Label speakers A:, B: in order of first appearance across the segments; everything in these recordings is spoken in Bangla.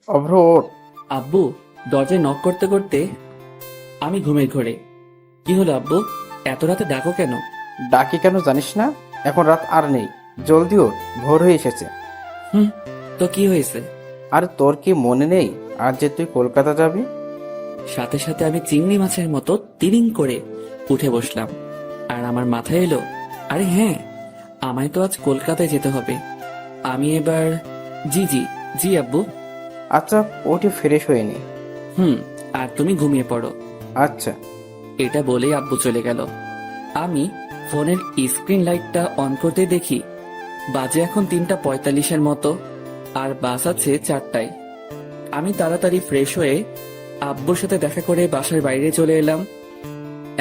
A: অভ্র ওঠ।
B: আব্বু দরজায় নক করতে করতে আমি ঘুমের ঘোরে। কি হলো আব্বু, এত রাতে ডাকো কেন?
A: ডাকি কেন জানিস না? এখন রাত আর নেই, জলদি ওঠ, ভোর হয়ে এসেছে।
B: হুম, তো কি হয়েছে?
A: আর তোর কি মনে নেই আজ যে তুই কলকাতা যাবি?
B: সাথে সাথে আমি চিংড়ি মাছের মতো তিরিং করে উঠে বসলাম। আর আমার মাথায় এলো, আরে হ্যাঁ, আমায় তো আজ কলকাতায় যেতে হবে। আমি এবার জি জি জি আব্বু।
A: আচ্ছা, ওঠে ফ্রেশ হয়ে নে।
B: হুম, আর তুমি ঘুমিয়ে পড়ো।
A: আচ্ছা।
B: এটা বলেই আব্বু চলে গেল। আমি ফোনের স্ক্রিন লাইটটা অন করতে দেখি বাজে এখন 3:45 মতো, আর বাস আছে 4টায়। আমি তাড়াতাড়ি ফ্রেশ হয়ে আব্বুর সাথে দেখা করে বাসার বাইরে চলে এলাম।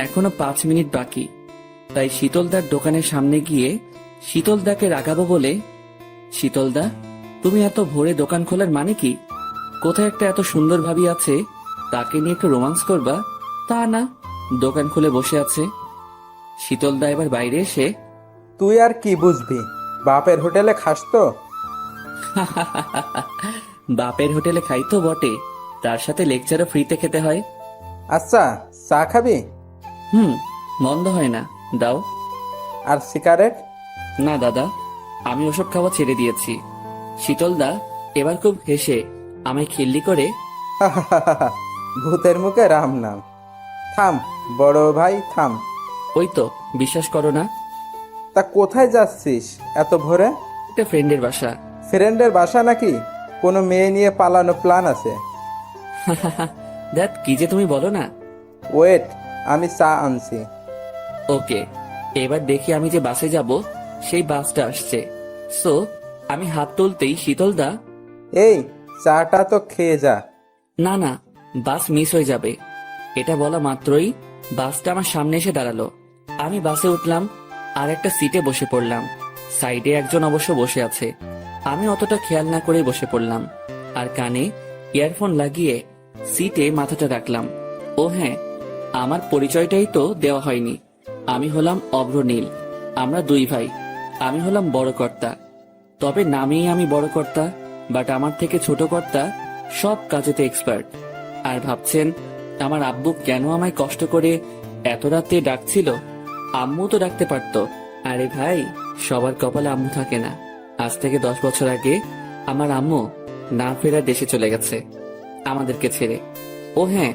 B: এখনো 5 মিনিট বাকি, তাই শীতলদার দোকানের সামনে গিয়ে শীতলদাকে রাগাবো বলে, শীতলদা, তুমি এত ভোরে দোকান খোলার মানে কি? কোথায় একটা এত সুন্দর ভাবি আছে, তাকে নিয়ে একটু রোমান্স করবা? তা না, দোকান খুলে বসে আছে। শীতলদা এবার বাইরে এসে,
C: তুই আর কি বুঝবি, বাপের হোটেলে খাস তো।
B: বাপের হোটেলে খাই তো বটে, তার সাথে লেকচারও ফ্রিতে খেতে হয়।
C: আচ্ছা, চা খাবি?
B: হুম, মন্দ হয় না, দাও।
C: আর সিগারেট?
B: না দাদা, আমি ওসব খাওয়া ছেড়ে দিয়েছি। শীতলদা এবার খুব হেসে আমায় খিল্লি করে,
C: ভূতের মুখে রাম নাম। থাম বড় ভাই, থাম।
B: ওই তো, বিশ্বাস করো না,
C: তা কোথায় যাচ্ছিস এত ভোরে?
B: একটা ফ্রেন্ডের বাসা।
C: ফ্রেন্ডের বাসা নাকি? কোনো মেয়ে নিয়ে পালানো প্ল্যান আছে?
B: দেখ কি যে তুমি বলো না।
C: ওয়েট, আমি চা আনছি।
B: ওকে, এবার দেখি আমি যে বাসে যাব সেই বাসটা আসছে। সো আমি হাত তুলতেই শীতলদা,
C: এই, চাটা তো খেয়ে যা।
B: না না, বাস মিস হয়ে যাবে। এটা বলা মাত্রই বাসটা আমার সামনে এসে দাঁড়ালো। আমি বাসে উঠলাম আর একটা সিটে বসে পড়লাম। সাইডে একজন অবশ্য বসে আছে। আমি অতটা খেয়াল না করেই বসে পড়লাম আর কানে ইয়ারফোন লাগিয়ে সিটে মাথাটা রাখলাম। ও হ্যাঁ, আমার পরিচয়টাই তো দেওয়া হয়নি। আমি হলাম অভ্র নীল। আমরা দুই ভাই। আমি হলাম বড় কর্তা, তবে নামেই আমি বড় কর্তা, বাট আমার থেকে ছোট কর্তা সব কাজেতে এক্সপার্ট। আর ভাবছেন আমার আব্বু কেন আমায় কষ্ট করে এত রাতে ডাকছিল? আম্মু তো ডাকতে পারতো। আরে ভাই, সবার কপালে আম্মু থাকে না। আজ থেকে 10 বছর আগে আমার আম্মু না ফেরার দেশে চলে গেছে আমাদেরকে ছেড়ে। ও হ্যাঁ,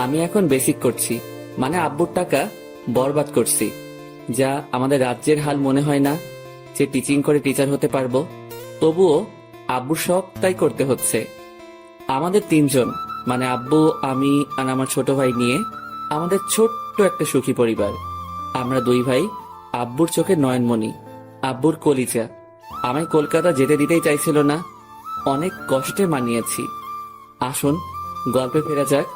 B: আমি এখন বেসিক করছি, মানে আব্বুর টাকা বরবাদ করছি। যা আমাদের রাজ্যের হাল মনে হয় না যে টিচিং করে টিচার হতে পারবো। তবুও আব্বুর শখ তাই করতে হচ্ছে। আমাদের তিনজন, মানে আব্বু, আমি আর আমার ছোট ভাই নিয়ে আমাদের ছোট্ট একটা সুখী পরিবার। আমরা দুই ভাই আব্বুর চোখে নয়নমণি, আব্বুর কলিজা। আমায় কলকাতা যেতে দিতেই চাইছিল না, অনেক কষ্টে মানিয়েছি। আসুন গল্পে ফেরা যাক।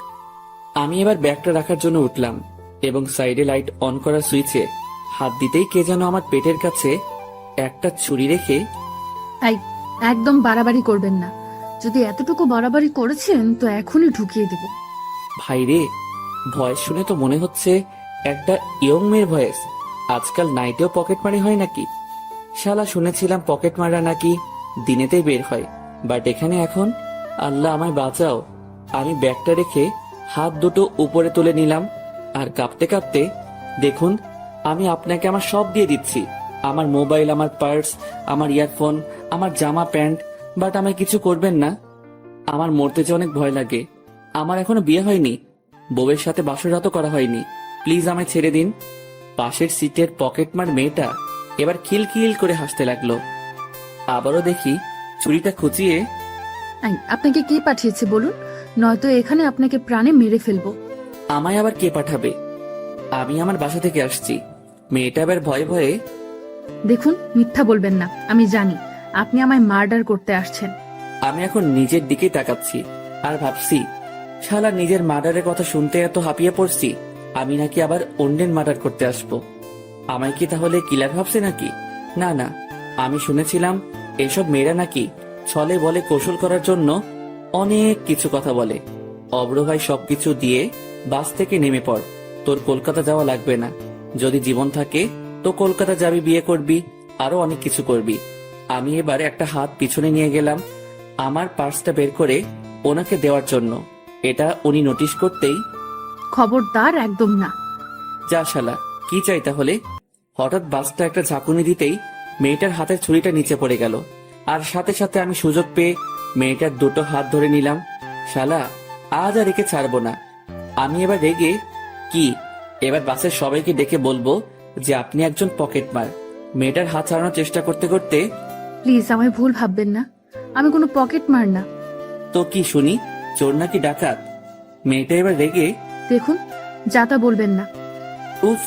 B: আমি এবার ব্যাগটা রাখার জন্য উঠলাম এবং সাইডে লাইট অন করা সুইচে হাত দিতেই কে যেন আমার পেটের কাছে একটা ছুরি রেখে,
D: এই, একদম বাড়াবাড়ি করবেন না। যদি এতটুকু বাড়াবাড়ি করেছেন তো এখনই ঢুকিয়ে দেব।
B: ভাই রে, ভয়েস শুনে তো মনে হচ্ছে একটা ইয়ং মেয়ের ভয়েস। আজকাল নাইটেও পকেট মারি হয় নাকি? শালা শুনেছিলাম পকেট মারা নাকি দিনেতেই বের হয়, বাট এখানে এখন, আল্লাহ আমায় বাঁচাও। আমি ব্যাগটা রেখে হাত দুটো উপরে তুলে নিলাম আর কাঁপতে কাঁপতে, দেখুন, আমি আপনাকে আমার সব দিয়ে দিচ্ছি, আমার মোবাইল, আমার পার্স, আমার ইয়ারফোন, আমার জামা প্যান্ট, বাট আমায় কিছু করবেন না। আমার মরতে যে অনেক ভয় লাগে। আমার এখনো বিয়ে হয়নি, বউয়ের সাথে বাসরাতও করা হয়নি। প্লিজ আমায় ছেড়ে দিন। পাশের সিটের পকেটমার মেয়েটা এবার খিলখিল করে হাসতে লাগলো। আবারও দেখি ছুরিটা খুঁচিয়ে,
D: এই, আপনাকে কে পাঠিয়েছে বলুন, নয়তো এখানে আপনাকে প্রাণে মেরে ফেলবো।
B: আমায় আবার কে পাঠাবে? আমি আমার বাসা থেকে আসছি। মেয়েটা এবার ভয়ে ভয়ে,
D: দেখুন, মিথ্যা বলবেন না, আমি জানি আপনি আমায় মার্ডার করতে আসছেন।
B: আমি এখন নিজের দিকেই তাকাচ্ছি আর ভাবছি, শালা নিজের মার্ডারের কথা শুনতে এত হাঁপিয়ে পড়ছি, আমি নাকি আবার অন্যের মার্ডার করতে আসবো। আমায় কি তাহলে কিলার ভাবছে নাকি? না না, আমি শুনেছিলাম এসব মেয়েরা নাকি ছলে বলে কৌশল করার জন্য অনেক কিছু কথা বলে। অব্র ভাই সবকিছু দিয়ে বাস থেকে নেমে পড়, তোর কলকাতা যাওয়া লাগবে না। যদি জীবন থাকে তো কলকাতা যাবি, বিয়ে করবি, আরো অনেক কিছু করবি। আমি এবার একটা হাত পিছনে নিয়ে গেলাম, আমার পার্সটা বের করে ওনাকে দেওয়ার জন্য। এটা উনি নোটিশ করতেই,
D: খবরদার, একদম না।
B: যা শালা, কি চাই তাহলে? হঠাৎ বাসটা একটা ঝাঁকুনি দিতেই মেয়েটার হাতের ছুরিটা নিচে পড়ে গেল, আর সাথে সাথে আমি সুযোগ পেয়ে মেয়েটার দুটো হাত ধরে নিলাম। শালা, আজ আর একে ছাড়বো না। আমি এবার রেগে, কি এবার বাসের সবাইকে ডেকে বলবো যে আপনি একজন পকেটমার? মেয়েটার হাত ছাড়ানোর চেষ্টা করতে করতে,
D: প্লিজ আমায় ভুল ভাববেন না, আমি কোনো পকেট মার না।
B: তো কি শুনি, চোর নাকি ডাকাত? মেয়েটা এবার রেগে,
D: দেখুন, যা তা বলবেন না।
B: উফ,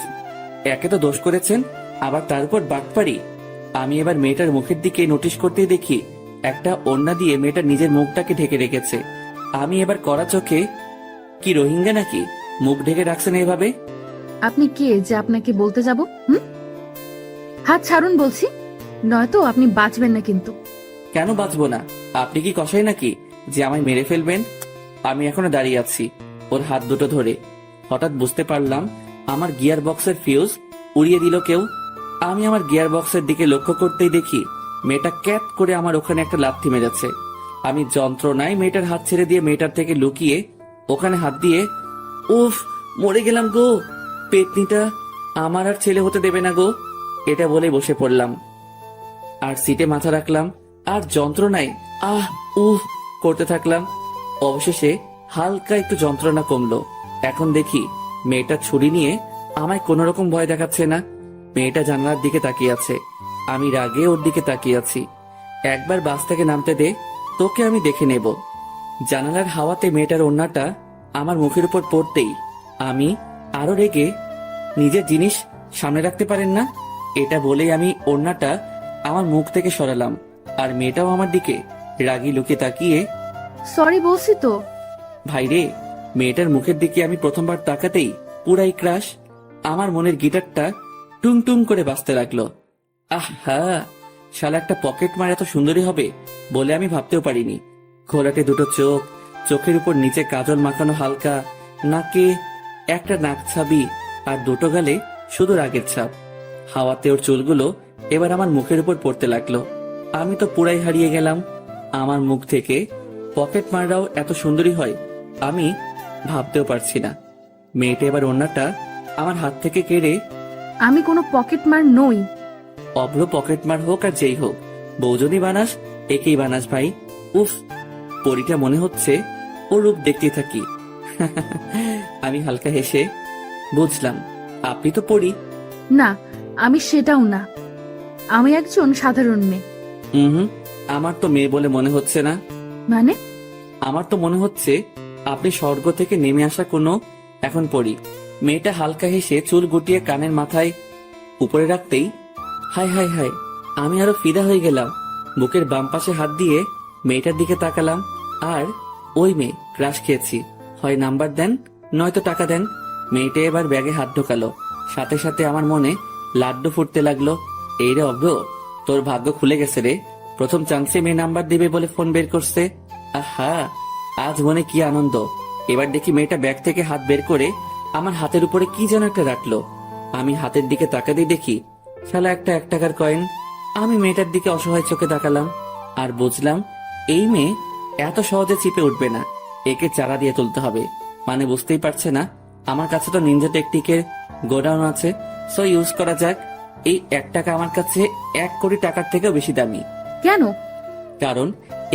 B: একে তো দোষ করেছেন, আবার তার উপর বাটপারি। আমি এবার মেয়েটার মুখের দিকে নোটিশ করতেই দেখি একটা ওড়না দিয়ে মেয়েটা নিজের মুখটাকে ঢেকে রেখেছে। আমি এবার কড়া চোখে, কি রোহিঙ্গা নাকি মুখ ঢেকে রাখছেন এভাবে?
D: আপনি কে যে আপনাকে বলতে যাব? হাত ছাড়ুন বলছি, নয়তো আপনি বাঁচবেন না কিন্তু।
B: কেন বাঁচবো না? আপনি কি কষাই নাকি যে আমায় মেরে ফেলবেন? আমি এখনো দাঁড়িয়ে আছি ওর হাত দুটো ধরে। হঠাৎ বুঝতে পারলাম আমার গিয়ার বক্সের ফিউজ উড়িয়ে দিল কেউ। আমি আমার গিয়ার বক্সের দিকে লক্ষ্য করতেই দেখি মেয়েটা ক্যাপ করে আমার ওখানে একটা লাথি মেরেছে। আমি যন্ত্রণায় মেয়েটার হাত ছেড়ে দিয়ে মেয়েটার থেকে লুকিয়ে ওখানে হাত দিয়ে, উফ, মরে গেলাম গো, পেতনিটা আমার আর ছেলে হতে দেবে না গো, এটা বলে বসে পড়লাম আর সিটে মাথা রাখলাম আর যন্ত্রণায় আহ উহ করতে থাকলাম। অবশেষে হালকা একটু যন্ত্রণা কমলো। এখন দেখি মেয়েটা ছুরি নিয়ে আমায় কোনো রকম ভয় দেখাচ্ছে না। মেয়েটা জানালার দিকে তাকিয়ে আছে, আমি রাগে ওর দিকে তাকিয়ে আছি। একবার বাস থেকে নামতে দে, তোকে আমি দেখে নেব। জানালার হাওয়াতে মেয়েটার ওড়নাটা আমার মুখের উপর পড়তেই আমি আরো রেগে, নিজের জিনিস সামনে রাখতে পারেন না, এটা বলেই আমি ওড়নাটা আমার মুখ থেকে সরালাম। আর মেয়েটাও আমার দিকে রাগি লুকে তাকিয়ে,
D: সরি বলছি তো।
B: ভাইরে, মেয়েটার মুখের দিকে আমি প্রথমবার তাকাতেই পুরাই ক্রাশ। আমার মনের গিটারটা টুং টুং করে বাজতে লাগলো। আহা, শালা একটা পকেট মার এত সুন্দরী হবে বলে আমি ভাবতেও পারিনি। ঘোলাটে দুটো চোখ, চোখের উপর নিচে কাজল মাখানো হালকা, নাকে একটা নাক ছাবি, আর দুটো গালে শুধু রাগের ছাপ। হাওয়াতে ওর চুলগুলো এবার আমার মুখের উপর পড়তে লাগলো। আমি তো পুরাই হারিয়ে গেলাম। আমার মুখ থেকে পকেট মাররাও এত সুন্দরী হয় আমি ভাবতেও পারছি না। মেয়েটা এবার ওড়নাটা আমার হাত থেকে কেড়ে,
D: আমি কোনো পকেট মার নই।
B: অভ্র পকেট মার হোক আর যেই হোক, বউ যদি বানাস একেই বানাস ভাই। উফ, পরিটা মনে হচ্ছে ওর রূপ দেখতেই থাকি। আমি হালকা হেসে, বুঝলাম আপনি তো পরি।
D: না, আমি সেটাও না, আমি একজন সাধারণ মেয়ে।
B: হুম, আমার তো মেয়ে বলে মনে হচ্ছে না।
D: মানে?
B: আমার তো মনে হচ্ছে আপনি স্বর্গ থেকে নেমে আসা কোনো এখন পড়ি। মেয়েটা হালকা হেসে চুল গুটিয়ে কানের মাথায় উপরে রাখতেই, হাই হাই হাই, আমি আরো ফিদা হয়ে গেলাম। বুকের বাম পাশে হাত দিয়ে মেয়েটার দিকে তাকালাম। আর ওই মেয়ে, ক্রাশ খেয়েছি, হয় নাম্বার দেন নয়তো টাকা দেন। মেয়েটা এবার ব্যাগে হাত ঢোকালো, সাথে সাথে আমার মনে লাড্ডু ফুটতে লাগলো। এই রে অভ্র, তোর ভাগ্য খুলে গেছে রে, প্রথম চান্সে মেয়ে নাম্বার দিবে বলে ফোন বের করছে। আহা, আজ মনে কি আনন্দ। এবার দেখি মেয়েটা ব্যাগ থেকে হাত বের করে আমার হাতের উপরে কি যেন একটা রাখলো। আমি হাতের দিকে তাকাতেই দেখি শালা একটা 1 টাকার কয়েন। আমি মেয়েটার দিকে অসহায় চোখে তাকালাম আর বুঝলাম এই মেয়ে এত সহজে চিপে উঠবে না, একে চারা দিয়ে তুলতে হবে। মানে বুঝতেই পারছে না আমার কাছে তো নিনজা টেকটিকের গোডাউন আছে, সো ইউজ করা যাক। এই 1 টাকা আমার কাছে 1 কোটি টাকার থেকেও বেশি দামি।
D: কেন?
B: কারণ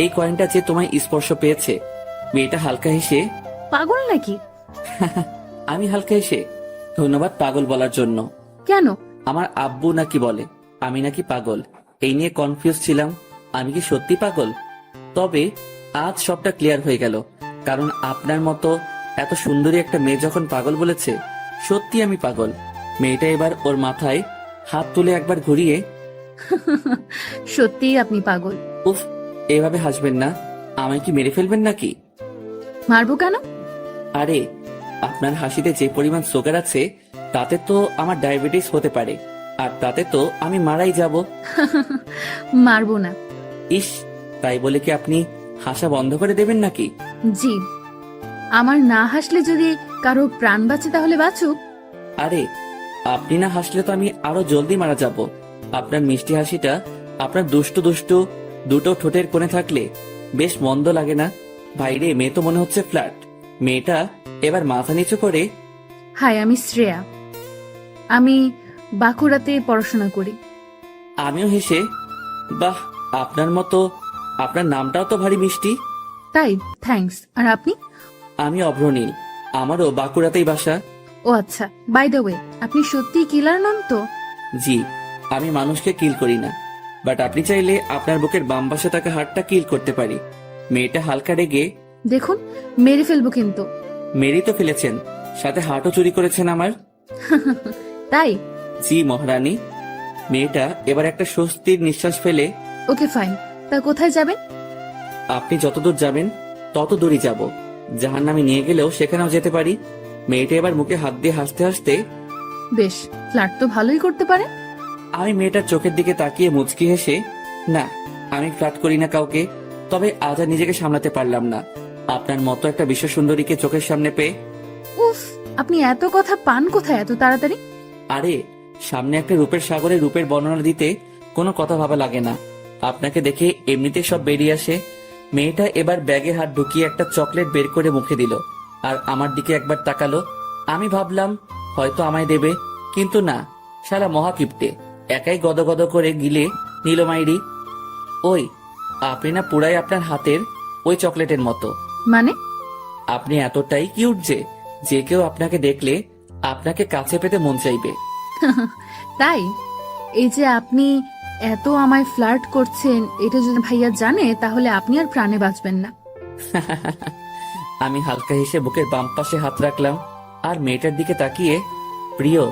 B: এই কয়েনটা যে তোমায় স্পর্শ পেয়েছে। মেয়েটা হালকা হেসে,
D: পাগল নাকি?
B: আমি হালকা হেসে, ধন্যবাদ পাগল বলার জন্য।
D: কেন?
B: আমার আব্বু নাকি বলে আমি নাকি পাগল, এই নিয়ে কনফিউজ ছিলাম। আমি কি সত্যি পাগল? তবে আজ সবটা ক্লিয়ার হয়ে গেল, কারণ আপনার মতো এত সুন্দরী একটা মেয়ে যখন পাগল বলেছে, সত্যি আমি পাগল। মেয়েটা এবার ওর মাথায় হাত তুলে একবার ঘুরিয়ে,
D: সত্যিই আপনি পাগল।
B: উফ, এভাবে হাসবেন না, আমায় কি মেরে ফেলবেন নাকি?
D: মারবো কেন?
B: আরে, আপনার হাসিতে যে পরিমাণ সুগার আছে তাতে তো আমার ডায়াবেটিস হতে পারে, আর তাতে তো আমি মারাই যাব।
D: মারবো না।
B: ইস, তাই বলে কি আপনি হাসা বন্ধ করে দেবেন নাকি?
D: জি, আমার না হাসলে যদি কারো প্রাণ বাঁচে তাহলে বাঁচুক।
B: আরে, আপনি না হাসলে তো আমি আরো জলদি মারা যাব। আপনার মিষ্টি হাসিটা আপনার দুষ্টু দুষ্টু দুটো ঠোঁটের কোণে থাকলে বেশ মন্দ লাগে না। ভাইরে, মেয়ে তো মনে হচ্ছে ফ্ল্যাট। মেয়েটা এবার মাথা নিচু করে,
D: হাই, আমি শ্রেয়া। আমি বাঁকুড়াতে পড়াশোনা করি।
B: আমিও হেসে, বাহ, আপনার মতো। আপনার নামটাও তো ভারী মিষ্টি।
D: তাই, থ্যাঙ্কস। আর আপনি?
B: আমি অভ্রনীল, আমারও বাঁকুড়াতেই বাসা।
D: ও আচ্ছা, বাই দ্য ওয়ে, আপনি সত্যিই কিলার নন তো?
B: জি, আমি মানুষকে কিল করি না, বাট আপনি চাইলে আপনার বুকের বাম পাশে থাকা হাড়টা কিল করতে পারি। মেয়েটা হালকা রেগে,
D: দেখুন, মেরে ফেলবো কিন্তু।
B: মেরেই তো ফেলেছেন, সাথে হার্টও চুরি করেছেন আমার।
D: তাই?
B: জি মহারানী। মেয়েটা এবার একটা স্বস্তির নিঃশ্বাস ফেলে,
D: ওকে ফাইন। তা কোথায় যাবেন?
B: আপনি যতদূর যাবেন তত দূরই যাব। জাহান্নামে নিয়ে গেলেও সেখানেও যেতে পারি। মেয়েটা এবার মুখে হাত দিয়ে হাসতে হাসতে,
D: বেশ, ফ্ল্যাট তো ভালোই করতে পারে।
B: আমি মেয়েটার চোখের দিকে তাকিয়ে মুচকি হেসে, না, আমি ফ্ল্যাট করি না কাউকে। তবে আজ আর নিজেকে সামলাতে পারলাম না আপনার মতো একটা বিশ্ব সুন্দরীকে চোখের সামনে পেয়ে।
D: উফ, আপনি এত কথা পান কোথায় এত তাড়াতাড়ি?
B: আরে, সামনে একটা রূপের সাগরে রূপের বর্ণনা দিতে কোনো কথা ভাবা লাগে না। আপনাকে দেখে এমনিতে সব বেরিয়ে আসে। মেয়েটা এবার ব্যাগে হাত ঢুকিয়ে একটা চকলেট বের করে মুখে দিল আর আমার দিকে একবার তাকালো। আমি ভাবলাম হয়তো আমায় দেবে, কিন্তু না, শালা মহাকিপ্টে একাই গদগদ করে গিলে নীলমাইরি। ওই, আপনি না পুরাই আপনার হাতের ওই চকলেটের মতো।
D: মানে?
B: আপনি এতটাই কিউট যে কেউ আপনাকে দেখলে আপনাকে কাছে পেতে মন চাইবে।
D: তাই? এই যে আপনি এত আমায় ফ্লার্ট করছেন, এটা যদি ভাইয়া জানে তাহলে আপনি আর প্রাণে বাঁচবেন না।
B: আমি হালকা হেসে বুকের বাম পাশে হাত রাখলাম আর মেয়েটার দিকে তাকিয়ে, প্রিয়,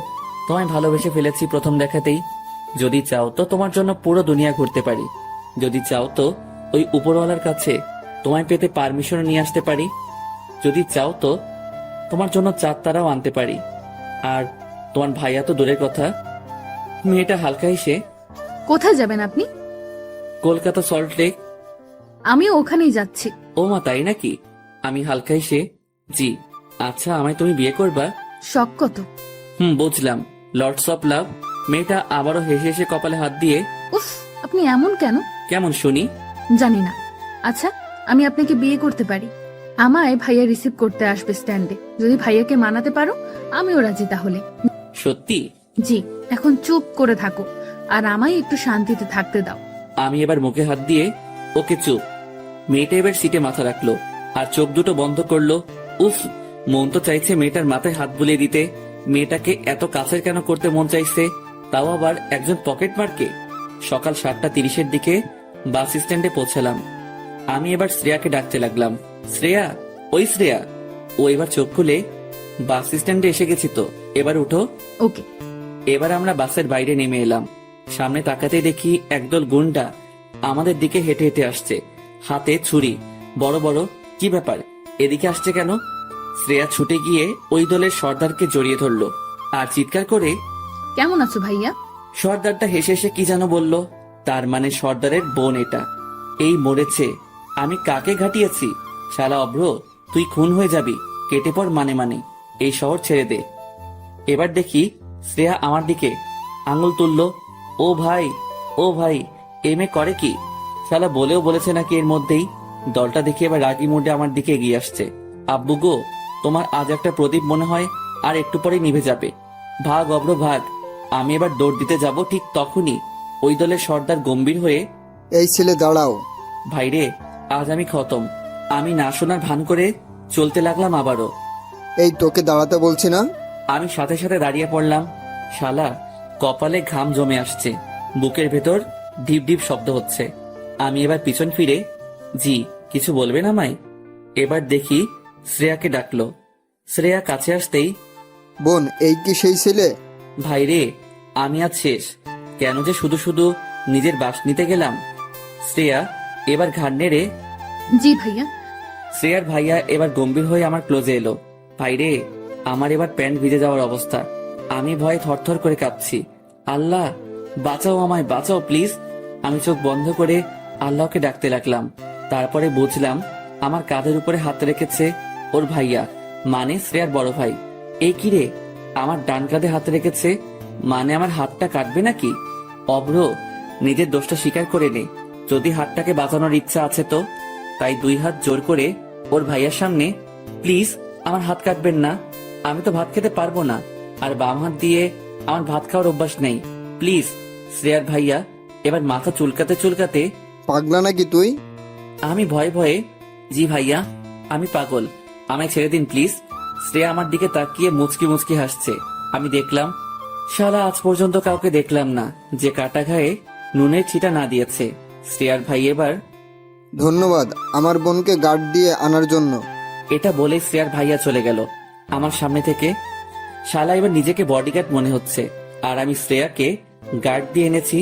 B: তোমায় ভালোবেসে ফেলেছি প্রথম দেখাতেই। যদি চাও তো তোমার জন্য পুরো দুনিয়া ঘুরতে পারি। যদি চাও তো ওই উপরওয়ালার কাছে তোমায় পেতে পারমিশন নিয়ে আসতে পারি। যদি চাও তো তোমার জন্য 4 তারাও আনতে পারি। আর তোমার ভাইয়া তো দূরের কথা। মেয়েটা হালকা হেসে,
D: কোথায় যাবেন আপনি?
B: Kolkata salt lake.
D: আমিও ওখানেই যাচ্ছি।
B: ও মা, তাই নাকি? আমি হালকা হেসে, জি। আচ্ছা, আমায় তুমি বিয়ে করবা?
D: শখ কত?
B: বুঝলাম, লর্ডস অফ লাভ। মেয়েটা আবারও হেসে হেসে কপালে হাত দিয়ে,
D: উফ, আপনি এমন কেন?
B: কেমন শুনি?
D: জানি না। আচ্ছা, আমি আপনাকে বিয়ে করতে পারি। আমায় ভাইয়া রিসিভ করতে আসবে স্ট্যান্ডে। যদি ভাইয়াকে মানাতে পারো আমিও রাজি তাহলে।
B: সত্যি?
D: জি, এখন চুপ করে থাকো আর আমায় একটু শান্তিতে থাকতে দাও।
B: আমি এবার মুখে হাত দিয়ে, ওকে চুপ। মেয়েটা এবার সিটে মাথা রাখলো আর চোখ দুটো বন্ধ করলো। উফ, মন তো চাইছে মেয়েটার মাথায় হাত বুলিয়ে দিতে। মেয়েটাকে এত কাছের কেন করতে মন চাইছে, তাও আবার একজন পকেট মারকে। সকাল 7:30-এর দিকে বাস স্ট্যান্ডে পৌঁছালাম। আমি এবার শ্রেয়াকে ডাকতে লাগলাম, শ্রেয়া, ওই শ্রেয়া। ও এবার চোখ খুলে, বাস স্ট্যান্ডে এসে গেছি তো, এবার উঠো।
D: ওকে।
B: এবার আমরা বাসের বাইরে নেমে এলাম। সামনে তাকাতেই দেখি একদল গুন্ডা আমাদের দিকে হেঁটে হেঁটে আসছে, হাতে ছুরি বড় বড়। কি ব্যাপার, এদিকে আসছে কেন? শ্রেয়া ছুটে গিয়ে ওই দলের সর্দারকে জড়িয়ে ধরলো আর চিৎকার করে,
D: কেমন আছো ভাইয়া?
B: সর্দারটা হেসে হেসে কি যেন বলল। তার মানে সর্দারের বোন এটা। এই মরেছে। আমি কাকে ঘাটিয়েছি? শালা অভ্র, তুই খুন হয়ে যাবি। কেটে পড় মানে এই শহর ছেড়ে দে। এবার দেখি শ্রেয়া আমার দিকে আঙুল তুললো। ও ভাই, ও ভাই, এ মেয়ে করে কি? শালা বলেও বলেছে নাকি এর মধ্যেই। দলটা দেখে এবার রাগি মুডে আমার দিকে এগিয়ে আসছে। আব্বু গো, তোমার আজ একটা প্রদীপ মনে হয় আর একটু পরে নিভে যাবে। ভাগ অভ্র ভাগ। আমি এবার দৌড় দিতে যাব, ঠিক তখনই ওই দলের সর্দার গম্ভীর হয়ে,
E: এই ছেলে দাঁড়াও।
B: ভাইরে, আজ আমি খতম। আমি না শোনার ভান করে চলতে লাগলাম আবারও।
E: এই তোকে দাঁড়াতে বলছি না?
B: আমি সাথে সাথে দাঁড়িয়ে পড়লাম। শালা, কপালে ঘাম জমে আসছে, বুকের ভেতর ঢিপ ঢিপ শব্দ হচ্ছে। আমি এবার পিছন ফিরে, জি, কিছু বলবেন আমায়? এবার দেখি শ্রেয়াকে ডাকলো। শ্রেয়া কাছে আসতেই,
E: বোন, এই কি সেই ছেলে?
B: ভাইরে, আমি আজ শেষ। কেন যে শুধু শুধু নিজের বাস নিতে গেলাম। শ্রেয়া এবার ঘাড় নেড়ে,
D: জি ভাইয়া।
B: শ্রেয়ার ভাইয়া এবার গম্ভীর হয়ে আমার ক্লোজে এলো। ভাইরে, আমার এবার প্যান্ট ভিজে যাওয়ার অবস্থা। আমি ভয়ে থরথর করে কাঁপছি। আল্লাহ, বাঁচাও আমায়, বাঁচাও প্লিজ। আমি চোখ বন্ধ করে আল্লাহকে ডাকতে লাগলাম। তারপরে বুঝলাম আমার কাঁধের উপরে হাত রেখেছে ওর ভাইয়া, মানে শ্রেয়ার বড় ভাই। এই কিরে, আমার ডান কাঁধে হাত রেখেছে, মানে আমার হাতটা কাটবে নাকি? অভ্র, নিজের দোষটা স্বীকার করে নে। যদি হাতটাকে বাঁচানোর ইচ্ছা আছে তো। তাই 2 হাত জোর করে ওর ভাইয়ার সামনে, প্লিজ আমার হাত কাটবেন না, আমি তো ভাত খেতে পারবো না, আর বাম হাত দিয়ে আমার ভাত খাওয়ার অভ্যাস নেই, প্লিজ। শ্রেয়ার ভাইয়া এবার মাথা চুলকাতে চুলকাতে,
E: পাগলা নাকি তুই?
B: আমি ভয়ে ভয়ে, জি ভাইয়া আমি পাগল, আমায় ছেড়ে দিন প্লিজ। শ্রেয়া আমার দিকে তাকিয়ে মুচকি মুচকি হাসছে। আমি দেখলাম, শালা আজ পর্যন্ত কাউকে দেখলাম না যে কাটা ঘায়ে নুনের ছিটা না দিয়েছে। শ্রেয়ার ভাই এবার
E: ধন্যবাদ আমার বোনকে গার্ড দিয়ে আনার জন্য।
B: এটা বলে শ্রেয়ার ভাইয়া চলে গেল আমার সামনে থেকে। শালা এবার নিজেকে বডিগার্ড মনে হচ্ছে, আর আমি শ্রেয়াকে গার্ড দিয়ে এনেছি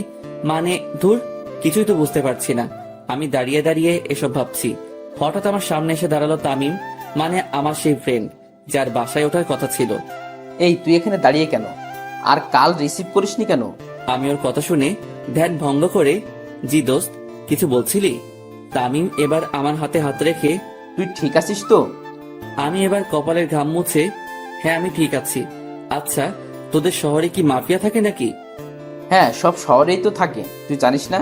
B: মানে, ধুর, কিছুই তো বুঝতে পারছি না। আমি দাঁড়িয়ে দাঁড়িয়ে এসব ভাবছি, হঠাৎ আমার সামনে এসে দাঁড়ালো তামিম, মানে আমার সেই ফ্রেন্ড যার বাসায় ওঠার কথা ছিল।
A: এই তুই এখানে দাঁড়িয়ে কেন? আর কাল রিসিভ করিসনি কেন?
B: আমি ওর কথা শুনে ধ্যান ভঙ্গ করে, জি দোস্ত কিছু বলছিলি? তামিম এবার আমার হাতে হাত রেখে,
A: তুই ঠিক আছিস তো?
B: আমি এবার কপালের ঘাম মুছে, হ্যাঁ আমি ঠিক আছি। আচ্ছা, তোদের শহরে কি মাফিয়া থাকে নাকি?
A: হ্যাঁ, সব শহরেই তো থাকে, তুই জানিস না?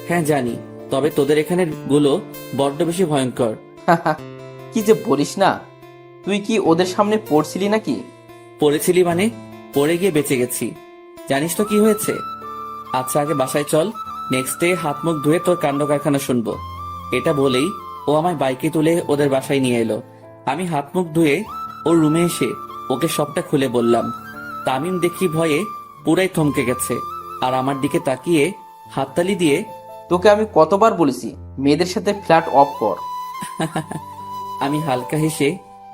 B: হ্যাঁ জানি, তবে তোদের এখানের গুলো বড্ড বেশি ভয়ঙ্কর।
A: কি যে বলিস না, তুই কি ওদের সামনে পড়ছিলি নাকি?
B: পড়েছিলি মানে? পড়ে গিয়ে বেঁচে গেছি। জানিস তো কি হয়েছে? আচ্ছা আগে বাসায় চল, নেক্সট ডে হাত মুখ ধুয়ে তোর কাণ্ড কারখানা শুনবো। এটা বলেই ও আমায় বাইকে তুলে ওদের বাসায় নিয়ে এলো। আমি হাত মুখ ধুয়ে ওর রুমে এসে ওকে সবটা খুলে বললাম। তামিম দেখি ভয়ে পুরাই থমকে গেছে, আর আমার দিকে তাকিয়ে হাততালি দিয়ে,
A: তোকে আমি কতবার বলেছি মেয়েদের সাথে ফ্ল্যাট অফ কর।
B: আমি হালকা হেসে,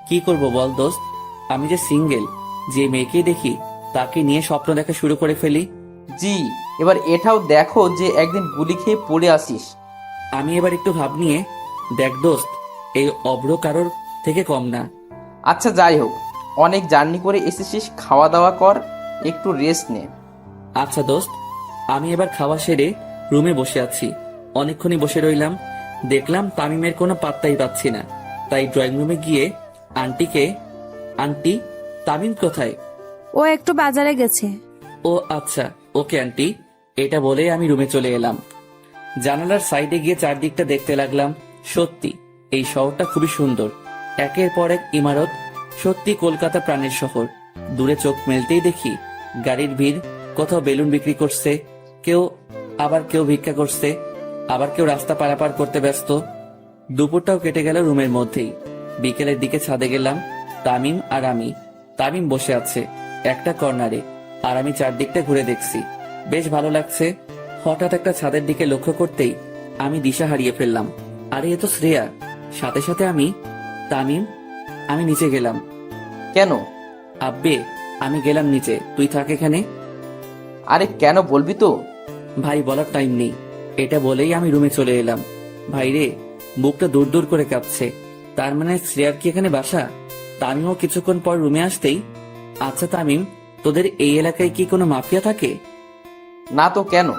B: কি করব বল দোস্ত, আমি যে সিঙ্গেল, যে মেয়েকে দেখি তাকে নিয়ে স্বপ্ন দেখা শুরু করে ফেলি।
A: জি, এবার এটাও দেখো যে একদিন গুলি খেয়ে পড়ে আসিস।
B: আমি এবার একটু ভাব নিয়ে, দেখ দোস্ত, এই অভ্র কারোর থেকে কম না।
A: আচ্ছা যাই হোক, অনেক জার্নি করে এসেছিস, খাওয়া দাওয়া কর, একটু রেস্ট নে।
B: আচ্ছা দোস্ত। আমি এবার খাওয়া সেরে রুমে বসে আছি। অনেকক্ষণই বসে রইলাম, দেখলাম তামিমের কোনো পাত্তাই পাচ্ছি না। তাই ড্রয়িং রুমে গিয়ে আন্টিকে, আন্টি তামিম কোথায়?
F: ও একটু বাজারে গেছে।
B: ও আচ্ছা, ওকে আন্টি, এটা বলে আমি রুমে চলে এলাম। জানালার সাইডে গিয়ে চারদিকটা দেখতে লাগলাম। সত্যি এই শহরটা খুবই সুন্দর, একের পর এক ইমারত, সত্যি কলকাতা প্রাণের শহর। দূরে চোখ মেলতেই দেখি গাড়ির ভিড়, কোথাও বেলুন বিক্রি করছে কেউ, আবার কেউ ভিক্ষা করছে, আবার কেউ রাস্তা পারাপার করতে ব্যস্ত। দুপুরটাও কেটে গেল রুমের মধ্যেই। বিকেলের দিকে ছাদে গেলাম, তামিম আর আমি। তামিম বসে আছে একটা কর্নারে, আর আমি চারদিকটা ঘুরে দেখছি, বেশ ভালো লাগছে। হঠাৎ একটা ছাদের দিকে লক্ষ্য করতেই আমি দিশা হারিয়ে ফেললাম। আরে এ তো শ্রেয়া। সাথে সাথে আমি, তামিম, আমি নিচে গেলাম।
A: কেন?
B: আব্বে, আমি গেলাম নিচে, তুই থাক এখানে।
A: আরে কেন বলবি তো?
B: ভাই বলার টাইম নেই, এটা বলেই আমি রুমে চলে এলাম। ভাই রে, বুকটা দূর দূর করে কাঁপছে। তার মানে শ্রেয়ার কি এখানে বাসা? তামিমও কিছুক্ষণ পর রুমে আসতেই, আচ্ছা তামিম, তোদের এই এলাকায় কি কোনো মাফিয়া থাকে?
A: না তো, কেন?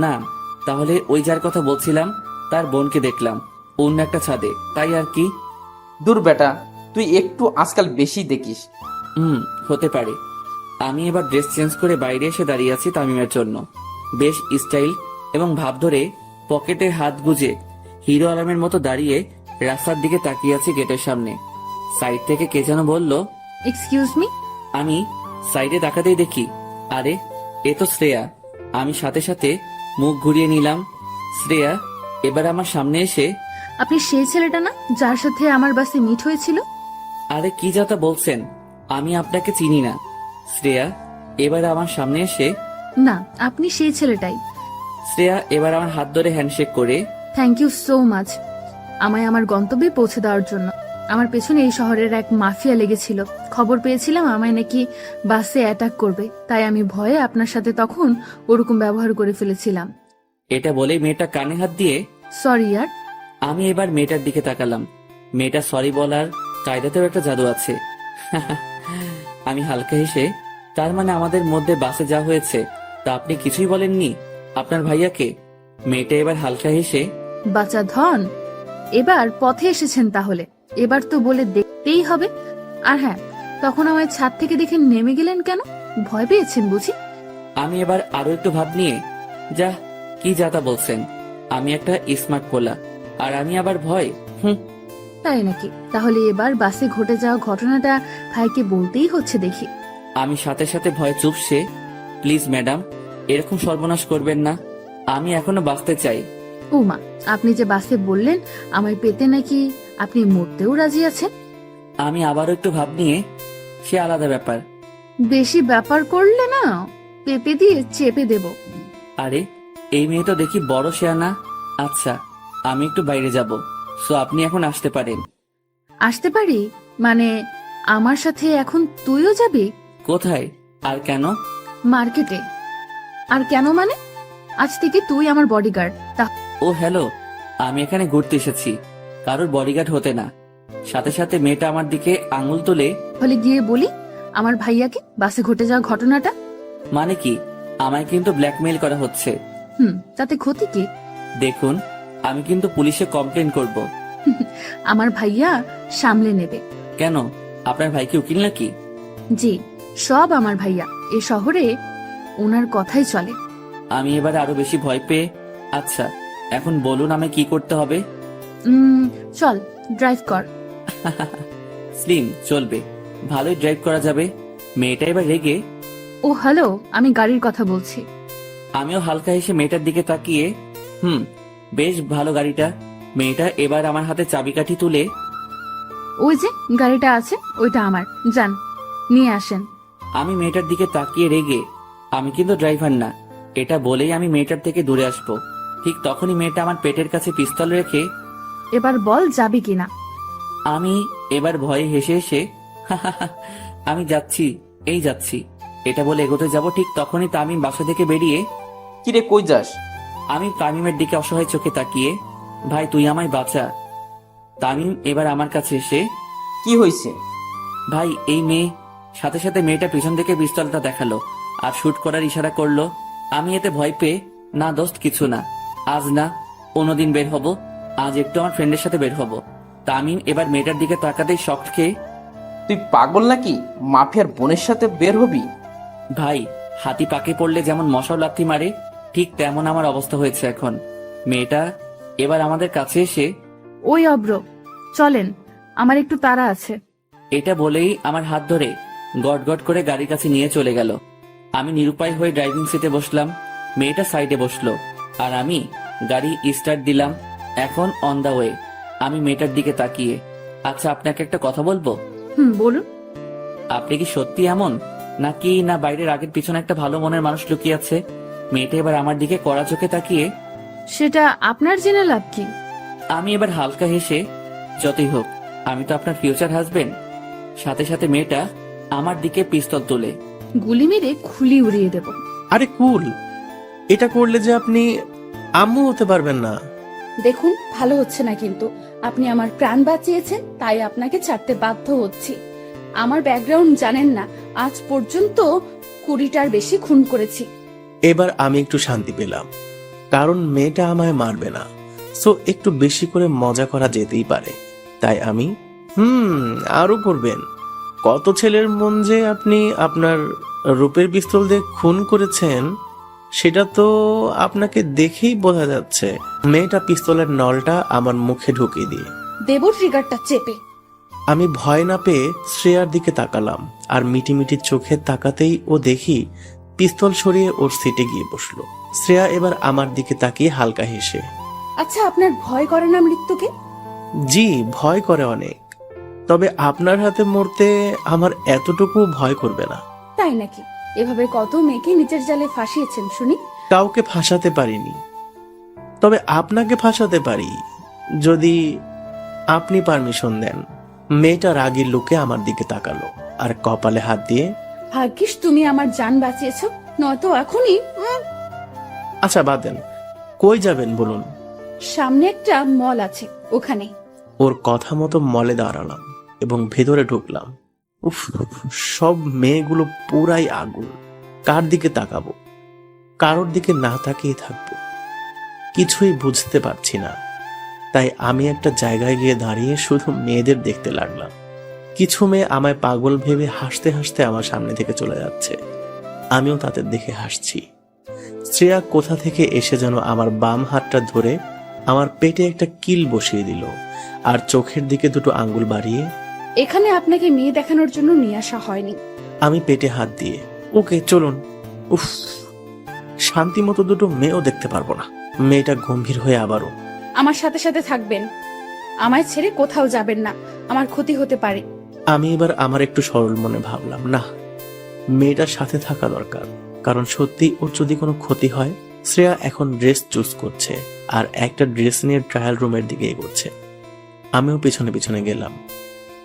B: না, তাহলে ওই যার কথা বলছিলাম তার বোনকে দেখলাম অন্য একটা ছাদে, তাই আর কি।
A: দূর বেটা, তুই একটু আজকাল বেশি দেখিস।
B: হতে পারে। আমি এবার ড্রেস চেঞ্জ করে বাইরে এসে দাঁড়িয়ে আছি তামিমের জন্য। বেশ স্টাইল এবং ভাব ধরে পকেটে হাত গুজে হিরো আলমের মতো দাঁড়িয়ে রাস্তার দিকে তাকিয়ে আছি গেটের সামনে। সাইড থেকে কে যেন বলল,
D: এক্সকিউজ মি।
B: আমি সাইডে তাকাতেই দেখি, আরে এ তো শ্রেয়া। আমি সাথে সাথে মুখ ঘুরিয়ে নিলাম। শ্রেয়া এবার আমার সামনে এসে,
D: আপনি সেই ছেলেটা না যার সাথে আমার বাসে মিট হয়েছিল?
B: আরে কি যাতা বলছেন, আমি আপনাকে চিনি না। শ্রেয়া এবার আমার সামনে এসে,
D: না, আপনি সেই ছেলেটাই।
B: শ্রেয়া এবার আমার হাত ধরে হ্যান্ডশেক করে,
D: থ্যাংক ইউ সো মাচ আমায় আমার গন্তব্যে পৌঁছে দেওয়ার জন্য। আমার পেছনে এই শহরের এক মাফিয়া লেগেছিল। খবর পেয়েছিলাম আমায় নাকি বাসে অ্যাটাক করবে, তাই আমি ভয়ে আপনার সাথে তখন ওরকম ব্যবহার করে ফেলেছিলাম।
B: এটা বলে মেয়েটা কানে হাত দিয়ে,
D: সরি ইয়ার।
B: আমি এবার মেয়েটার দিকে তাকালাম। মেয়েটা সরি বলার কায়দাতেও একটা জাদু আছে। আমি হালকা হেসে, তার মানে আমাদের মধ্যে বাসে যা হয়েছে তা আপনি কিছুই বলেননি আপনার ভাইয়াকে? মেয়েটা এবার হালকা হেসে,
D: বাচ্চা ধন, এবার পথে এসেছেন তাহলে, এবার তো বলে দেখতেই হবে। আর হ্যাঁ, তখন আমায় ছাদ থেকে দেখে নেমে গেলেন কেন? ভয় পেয়েছেন বুঝি?
B: আমি এবার আরো একটু ভাব নিয়ে, যা কি যাতা বলছেন, আমি একটা স্মার্ট পোলা, আর আমি আবার ভয়?
D: তাই নাকি? তাহলে এবার বাসে ঘটে যাওয়া ঘটনাটা ভাইকে বলতেই হচ্ছে দেখি।
B: আমি সাথে সাথে ভয়ে চুপসে, প্লিজ ম্যাডাম, এরকম সর্বনাশ করবেন না, আমি এখনো বাঁচতে চাই।
D: ও মা, আপনি যে বাসে বললেন আমায় পেতে নাকি আপনি মরতেও রাজি আছেন।
B: আমি আবারও একটু ভাব নিয়ে, সে আলাদা ব্যাপার।
D: বেশি ব্যাপার করলে না পেপে দিয়ে চেপে দেব।
B: আরে এই মেয়ে তো দেখি বড় শেয়ানা। আচ্ছা, আমি একটু বাইরে যাব, সো আপনি এখন আসতে পারেন।
D: আসতে পারি মানে আমার সাথে এখন তুইও যাবি?
B: কোথায় আর কেন?
D: মার্কেটে। আর কেন মানে? আজ থেকে তুই আমার বডিগার্ড।
B: ও হ্যালো, আমি এখানে ঘুরতে এসেছি, কারোর বডিগার্ড হতে না। সাথে সাথে মেয়েটা আমার দিকে আঙুল তুলে,
D: তাহলে গিয়ে বলি আমার ভাইয়াকে বাসে ঘটে যাওয়া ঘটনাটা।
B: মানে কি, আমায় কিন্তু ব্ল্যাকমেইল করা হচ্ছে।
D: তাতে ক্ষতি কি?
B: দেখুন, আমি কিন্তু পুলিশে কমপ্লেন করব।
D: আমার ভাইয়া সামলে নেবে।
B: কেন, আপনার ভাই কি উকিল নাকি?
D: জি, সব আমার ভাইয়া। এ শহরে ওনার কথাই চলে।
B: আমি এবার আরো বেশি ভয় পেয়ে, আচ্ছা এখন বলুন আমায় কি করতে হবে?
D: চল ড্রাইভ কর।
B: স্লিম চলবে, ভালোই ড্রাইভ করা যাবে। মেয়েটা এবার রেগে,
D: ও হ্যালো, আমি গাড়ির কথা বলছি।
B: আমিও হালকা হেসে মেয়েটার দিকে তাকিয়ে, বেশ ভালো গাড়িটা। মেয়েটা এবার আমার হাতে চাবিকাঠি তুলে,
D: ওই যে গাড়িটা আছে ওইটা আমার, যান নিয়ে আসেন।
B: আমি মেয়েটার দিকে তাকিয়ে রেগে, আমি কিন্তু ড্রাইভার না, এটা বলেই আমি মেয়েটার থেকে দূরে আসবো। ঠিক তখনই মেয়েটা আমার পেটের কাছে পিস্তল রেখে,
D: এবার বল যাবি কিনা।
B: আমি এবার ভয়ে হেসে হেসে আমি যাচ্ছি, এই যাচ্ছি, এটা বলে এগোতে যাব। ঠিক তখনই তামিম বাসা থেকে বেরিয়ে,
A: কিরে কই যাস?
B: আমি তামিমের দিকে অসহায় চোখে তাকিয়ে, ভাই তুই আমায় বাঁচা। তামিম এবার আমার কাছে এসে,
A: কি হয়েছে?
B: ভাই এই মেয়ে। সাথে সাথে মেয়েটা পিছন থেকে পিস্তলটা দেখালো আর শুট করার ইশারা করলো। আমি এতে ভয় পেয়ে, না দোস্ত কিছু না, আজ না অন্যদিন বের হব, আজ একটু আমার ফ্রেন্ডের সাথে বের হব। তামিম এবার মেয়েটার দিকে তাকাতেই শক খেয়ে,
A: তুই পাগল নাকি? মাফিয়ার বোনের সাথে বের হবি?
B: ভাই হাতি পাকে পড়লে যেমন মশাও লাথি মারে, ঠিক তেমন আমার অবস্থা হয়েছে এখন। মেয়েটা এবার আমাদের কাছে এসে,
D: ওই অব্র, চলেন, আমার একটু তাড়া আছে।
B: এটা বলেই আমার হাত ধরে গট গট করে গাড়ির কাছে নিয়ে চলে গেল। আমি নিরুপায় হয়ে ড্রাইভিং সিটে বসলাম, মেয়েটা সাইডে বসলো, আর আমি গাড়ি স্টার্ট দিলাম। এখন অন দা ওয়ে। আমি মেয়েটার দিকে তাকিয়ে, আচ্ছা আপনাকে একটা কথা বলবো?
D: বলুন।
B: আপনি কি সত্যি এমন, নাকি না বাইরের আগের পিছনে একটা ভালো মনের মানুষ লুকিয়ে আছে? মেয়েটা এবার আমার দিকে কড়া চোখে তাকিয়ে,
D: সেটা আপনার জেনে লাভ কি?
B: আমি এবার হালকা হেসে, যতই হোক আমি তো আপনার ফিউচার হাজবেন্ড। সাথে সাথে মেয়েটা আমার দিকে পিস্তল তুলে,
D: গুলি মেরে খুলি উড়িয়ে দেব।
G: আরে কুল, এটা করলে যে আপনি আম্মু হতে পারবেন না।
D: দেখুন, ভালো হচ্ছে না কিন্তু। আপনি আমার প্রাণ বাঁচিয়েছেন, তাই আপনাকে ছাড়তে বাধ্য হচ্ছি। আমার ব্যাকগ্রাউন্ড জানেন না, আজ পর্যন্ত 20টার বেশি খুন করেছি।
G: এবার আমি একটু শান্তি পেলাম, কারণ মেয়েটা আমায় মারবে না, সো একটু বেশি করে মজা করা যেতেই পারে। তাই আমি আরো করবেন। কত ছেলের মন যে আপনি আপনার রূপের পিস্তল দিয়ে খুন করেছেন, সেটা তো আপনাকে দেখেই বোঝা যাচ্ছে। মেয়েটা পিস্তলের নলটা আমার মুখে ঢুকিয়ে দিয়ে,
D: দেব ট্রিগারটা চেপে।
G: আমি ভয় না পেয়ে শ্রেয়ার দিকে তাকালাম, আর মিটিমিটি চোখে তাকাতেই ও দেখি পিস্তল সরিয়ে ওর সিটে গিয়ে বসলো। শ্রেয়া এবার আমার দিকে তাকিয়ে হালকা হেসে,
D: আচ্ছা, আপনার ভয় করে না মৃত্যুকে?
G: জি ভয় করে অনেক, তবে আপনার হাতে মরতে আমার এতটুকু ভয় করবে না।
D: তাই নাকি? এভাবে কত মেয়েকে নিচের জালে ফাঁসিয়েছেন শুনি।
G: কাউকে ফাঁসাতে পারিনি, তবে আপনাকে ফাঁসাতে পারি যদি আপনি পারমিশন দেন। মেয়েটা রাগীর লোকে আমার দিকে তাকালো আর কপালে হাত দিয়ে,
D: ভাগ্যিস তুমি আমার জান বাঁচিয়েছ, নয়তো এখনই।
G: আচ্ছা বাদ দেন, কই যাবেন বলুন?
D: সামনে একটা মল আছে, ওখানে।
G: ওর কথা মতো মলে দাঁড়ালাম এবং ভেতরে ঢুকলাম। উফ, সব মেয়েগুলো পুরাই আগুন। কার দিকে তাকাবো, কারোর দিকে না তাকিয়ে থাকবো, কিছুই বুঝতে পারছি না। তাই আমি একটা জায়গায় গিয়ে দাঁড়িয়ে শুধু মেয়েদের দেখতে লাগলাম। কিছু মেয়ে আমায় পাগল ভেবে হাসতে হাসতে আমার সামনে থেকে চলে যাচ্ছে, আমিও তাদের দেখে হাসছি। শ্রেয়া কোথা থেকে এসে যেন আমার বাম হাতটা ধরে আমার পেটে একটা কিল বসিয়ে দিল আর চোখের দিকে দুটো আঙ্গুল বাড়িয়ে,
F: এখানে আপনাকে মেয়ে দেখানোর জন্য নিয়ে আসা হয়নি।
G: আমি পেটে হাত দিয়ে, ওকে চলুন। উফ, শান্তি মতো দুটো মেয়েও দেখতে পারবো না। মেয়েটা গম্ভীর হয়ে আবারও,
F: আমার সাথে সাথে থাকবেন, আমায় ছেড়ে কোথাও যাবেন না, আমার ক্ষতি হতে পারে।
G: আমি এবার আমার একটু সরল মনে ভাবলাম, না, মেয়েটার সাথে থাকা দরকার, কারণ সত্যি ওর যদি কোনো ক্ষতি হয়। শ্রেয়া এখন ড্রেস চুজ করছে আর একটা ড্রেস নিয়ে ট্রায়াল রুমের দিকে এগোচ্ছে। আমিও পিছনে পিছনে গেলাম।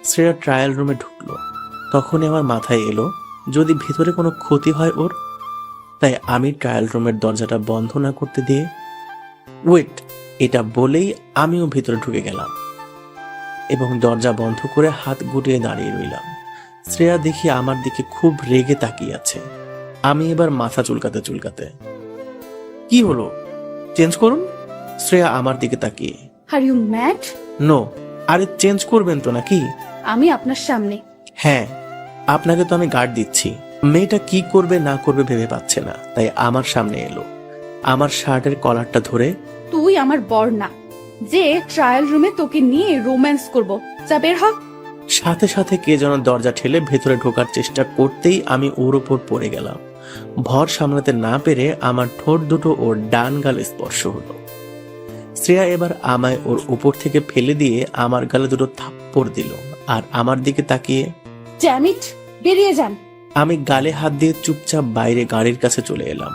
G: শ্রেয়া ট্রায়াল রুমে ঢুকলো, তখনই আমার মাথায় এলো যদি ভিতরে কোনো ক্ষতি হয় ওর। তাই আমি ট্রায়াল রুমের দরজাটা বন্ধ না করতে দিয়ে, ওয়েট, এটা বলেই আমিও ভিতরে ঢুকে গেলাম এবং দরজা বন্ধ করে হাত গুটিয়ে দাঁড়িয়ে রইলাম। শ্রেয়া দেখি আমার দিকে খুব রেগে তাকিয়ে আছে। আমি এবার মাথা চুলকাতে চুলকাতে, কি হলো, চেঞ্জ করুন। শ্রেয়া আমার দিকে তাকিয়ে,
F: আর ইউ ম্যাড?
G: নো। আরে চেঞ্জ করবেন তো নাকি?
F: আমি আপনার সামনে।
G: হ্যাঁ, আপনাকে তো আমি গার্ড দিচ্ছি। মেয়েটা কি করবে না করবে ভেবে পাচ্ছে না, তাই আমার সামনে এলো। আমার শার্টের কলারটা ধরে,
F: তুই আমার বর না যে ট্রায়াল রুমে তোকে নিয়ে রোম্যান্স করব। যা বের হ।
G: সাথে সাথে কে যেন দরজা ঠেলে ভেতরে ঢোকার চেষ্টা করতেই আমি ওর উপর পড়ে গেলাম। ভর সামলাতে না পেরে আমার ঠোঁট দুটো ওর ডান গালে স্পর্শ হলো। শ্রেয়া এবার আমায় ওর উপর থেকে ফেলে দিয়ে আমার গালে দুটো থাপ্পড় দিল আর আমার দিকে তাকিয়ে,
F: ড্যাম ইট, বেরিয়ে যান।
G: আমি গালে হাত দিয়ে চুপচাপ বাইরে গাড়ির কাছে চলে এলাম।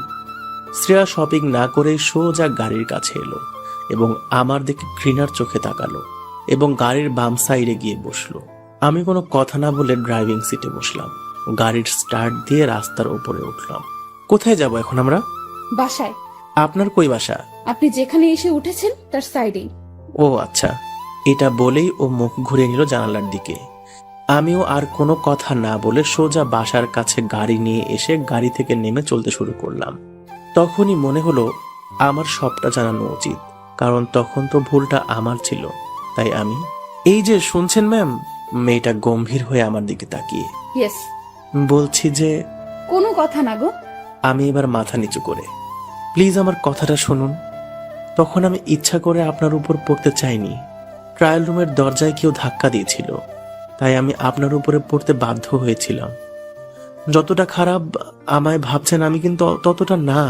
G: শ্রেয়া শপিং না করে সোজা গাড়ির কাছে এলো এবং আমার দিকে ঘৃণার চোখে তাকালো এবং গাড়ির বাম সাইডে গিয়ে বসলো। আমি কোনো কথা না বলে ড্রাইভিং সিটে বসলাম। গাড়ির স্টার্ট দিয়ে রাস্তার উপরে উঠলাম। কোথায় যাব এখন আমরা?
F: বাসায়।
G: আপনার কই বাসা?
F: আপনি যেখানে এসে উঠেছেন তার সাইডেই।
G: ও আচ্ছা। এটা বলেই ও মুখ ঘুরে নিল জানালার দিকে। আমিও আর কোনো কথা না বলে সোজা বাসার কাছে গাড়ি নিয়ে এসে গাড়ি থেকে নেমে চলতে শুরু করলাম। তখনই মনে হলো আমার সবটা জানানো উচিত, কারণ তখন তো ভুলটা আমার ছিল। তাই আমি, এই যে শুনছেন ম্যাম? মেয়েটা গম্ভীর হয়ে আমার দিকে তাকিয়ে,
F: ইয়েস।
G: বলছি যে,
F: কোনো কথা না গো।
G: আমি এবার মাথা নিচু করে, প্লিজ আমার কথাটা শুনুন। তখন আমি ইচ্ছা করে আপনার উপর পড়তে চাইনি। ট্রায়াল রুমের দরজায় কেউ ধাক্কা দিয়েছিল, তাই আমি আপনার উপরে পড়তে বাধ্য হয়েছিলাম। যতটা খারাপ আমায় ভাবছেন আমি কিন্তু ততটা না।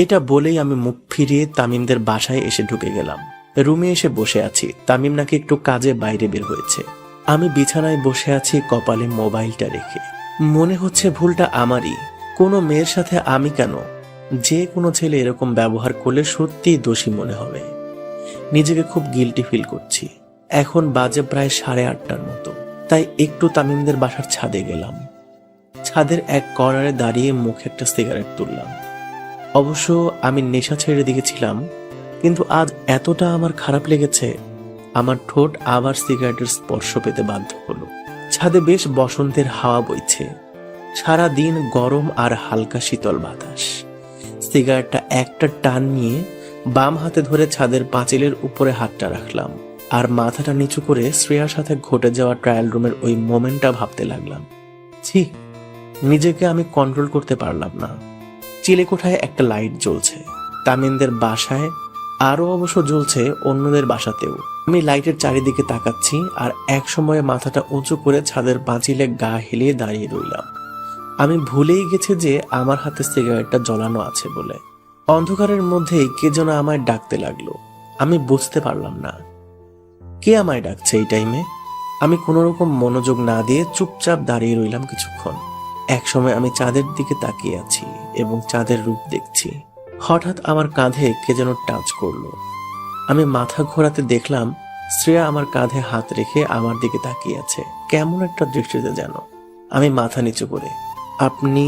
G: এটা বলেই আমি মুখ ফিরিয়ে তামিমদের বাসায় এসে ঢুকে গেলাম। রুমে এসে বসে আছি। তামিম নাকি একটু কাজে বাইরে বের হয়েছে। আমি বিছানায় বসে আছি কপালে মোবাইলটা রেখে। মনে হচ্ছে ভুলটা আমারই। কোনো মেয়ের সাথে আমি কেন? যে কোনো ছেলে এরকম ব্যবহার করলে সত্যিই দোষী মনে হবে। নিজেকে খুব গিল্টি ফিল করছি। এখন বাজে প্রায় 8:30টার মতো। তাই একটু তামিমদের বাসার ছাদে গেলাম। ছাদের এক কর্নারে দাঁড়িয়ে মুখে একটা সিগারেট তুললাম। অবশ্য আমি নেশা ছেড়ে দিয়েছিলাম, কিন্তু আজ এতটা আমার খারাপ লেগেছে, আমার ঠোঁট আবার সিগারেটের স্পর্শ পেতে বাধ্য হলো। ছাদে বেশ বসন্তের হাওয়া বইছে। সারা দিন গরম আর হালকা শীতল বাতাস। সিগারেটটা একটা টান নিয়ে বাম হাতে ধরে ছাদের পাঁচিলের উপরে হাতটা রাখলাম আর মাথাটা নিচু করে শ্রেয়ার সাথে ঘটে যাওয়া ট্রায়াল রুমের ওই মোমেন্টটা ভাবতে লাগলাম। ছি, নিজেকে আমি কন্ট্রোল করতে পারলাম না। চিলেকোঠায় একটা লাইট জ্বলছে, তামিমদের বাসায় আরো অবশ্য জ্বলছে অন্যদের বাসাতেও। আমি লাইটের চারিদিকে তাকাচ্ছি আর এক সময়ে মাথাটা উঁচু করে ছাদের পাঁচিলে গা হেলিয়ে দাঁড়িয়ে রইলাম। আমি ভুলেই গেছি যে আমার হাতে সিগারেটটা জ্বলানো আছে বলে। অন্ধকারের মধ্যেই কে যেন আমায় ডাকতে লাগলো। আমি বুঝতে পারলাম না কে আমায় ডাকছে এই টাইমে। আমি কোনো রকম মনোযোগ না দিয়ে চুপচাপ দাঁড়িয়ে রইলাম কিছুক্ষণ। একসময় আমি চাঁদের দিকে তাকিয়ে আছি এবং চাঁদের রূপ দেখছি। হঠাৎ আমার কাঁধে কে যেন টাচ করলো। আমি মাথা ঘোরাতে দেখলাম শ্রেয়া আমার কাঁধে হাত রেখে আমার দিকে তাকিয়ে আছে, কেমন একটা দৃষ্টিতে যেন। আমি মাথা নিচু করে, আপনি